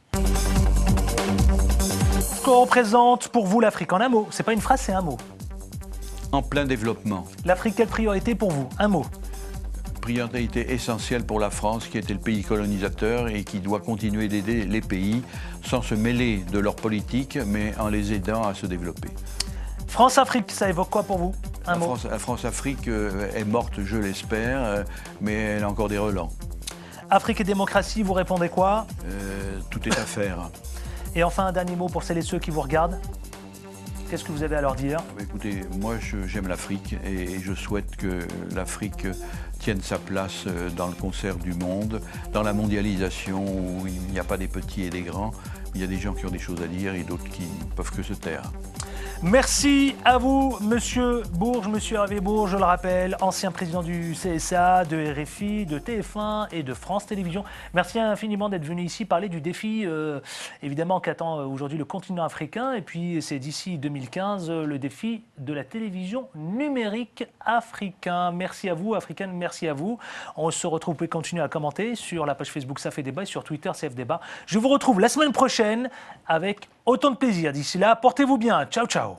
Speaker 1: Que représente pour vous l'Afrique? En un mot. C'est pas une phrase, c'est un mot.
Speaker 4: En plein développement.
Speaker 1: L'Afrique, quelle priorité pour vous? Un mot.
Speaker 4: Priorité essentielle pour la France, qui était le pays colonisateur et qui doit continuer d'aider les pays sans se mêler de leur politique, mais en les aidant à se développer.
Speaker 1: France-Afrique, ça évoque quoi pour vous? Un mot.
Speaker 4: La France-Afrique est morte, je l'espère, mais elle a encore des relents.
Speaker 1: Afrique et démocratie, vous répondez quoi?
Speaker 4: Tout est à faire.
Speaker 1: Et enfin, un dernier mot pour celles et ceux qui vous regardent. Qu'est-ce que vous avez à leur dire?
Speaker 4: Écoutez, moi j'aime l'Afrique et je souhaite que l'Afrique tienne sa place dans le concert du monde, dans la mondialisation où il n'y a pas des petits et des grands. Il y a des gens qui ont des choses à dire et d'autres qui ne peuvent que se taire.
Speaker 1: Merci à vous, Monsieur Bourges, Monsieur Hervé Bourges, je le rappelle, ancien président du CSA, de RFI, de TF1 et de France Télévisions. Merci infiniment d'être venu ici parler du défi, évidemment, qu'attend aujourd'hui le continent africain. Et puis, c'est d'ici 2015 le défi de la télévision numérique africain. Merci à vous, Africaine, merci à vous. On se retrouve, vous pouvez continuer à commenter sur la page Facebook Ça fait débat et sur Twitter CF Débat. Je vous retrouve la semaine prochaine avec autant de plaisir. D'ici là, portez-vous bien. Ciao, ciao.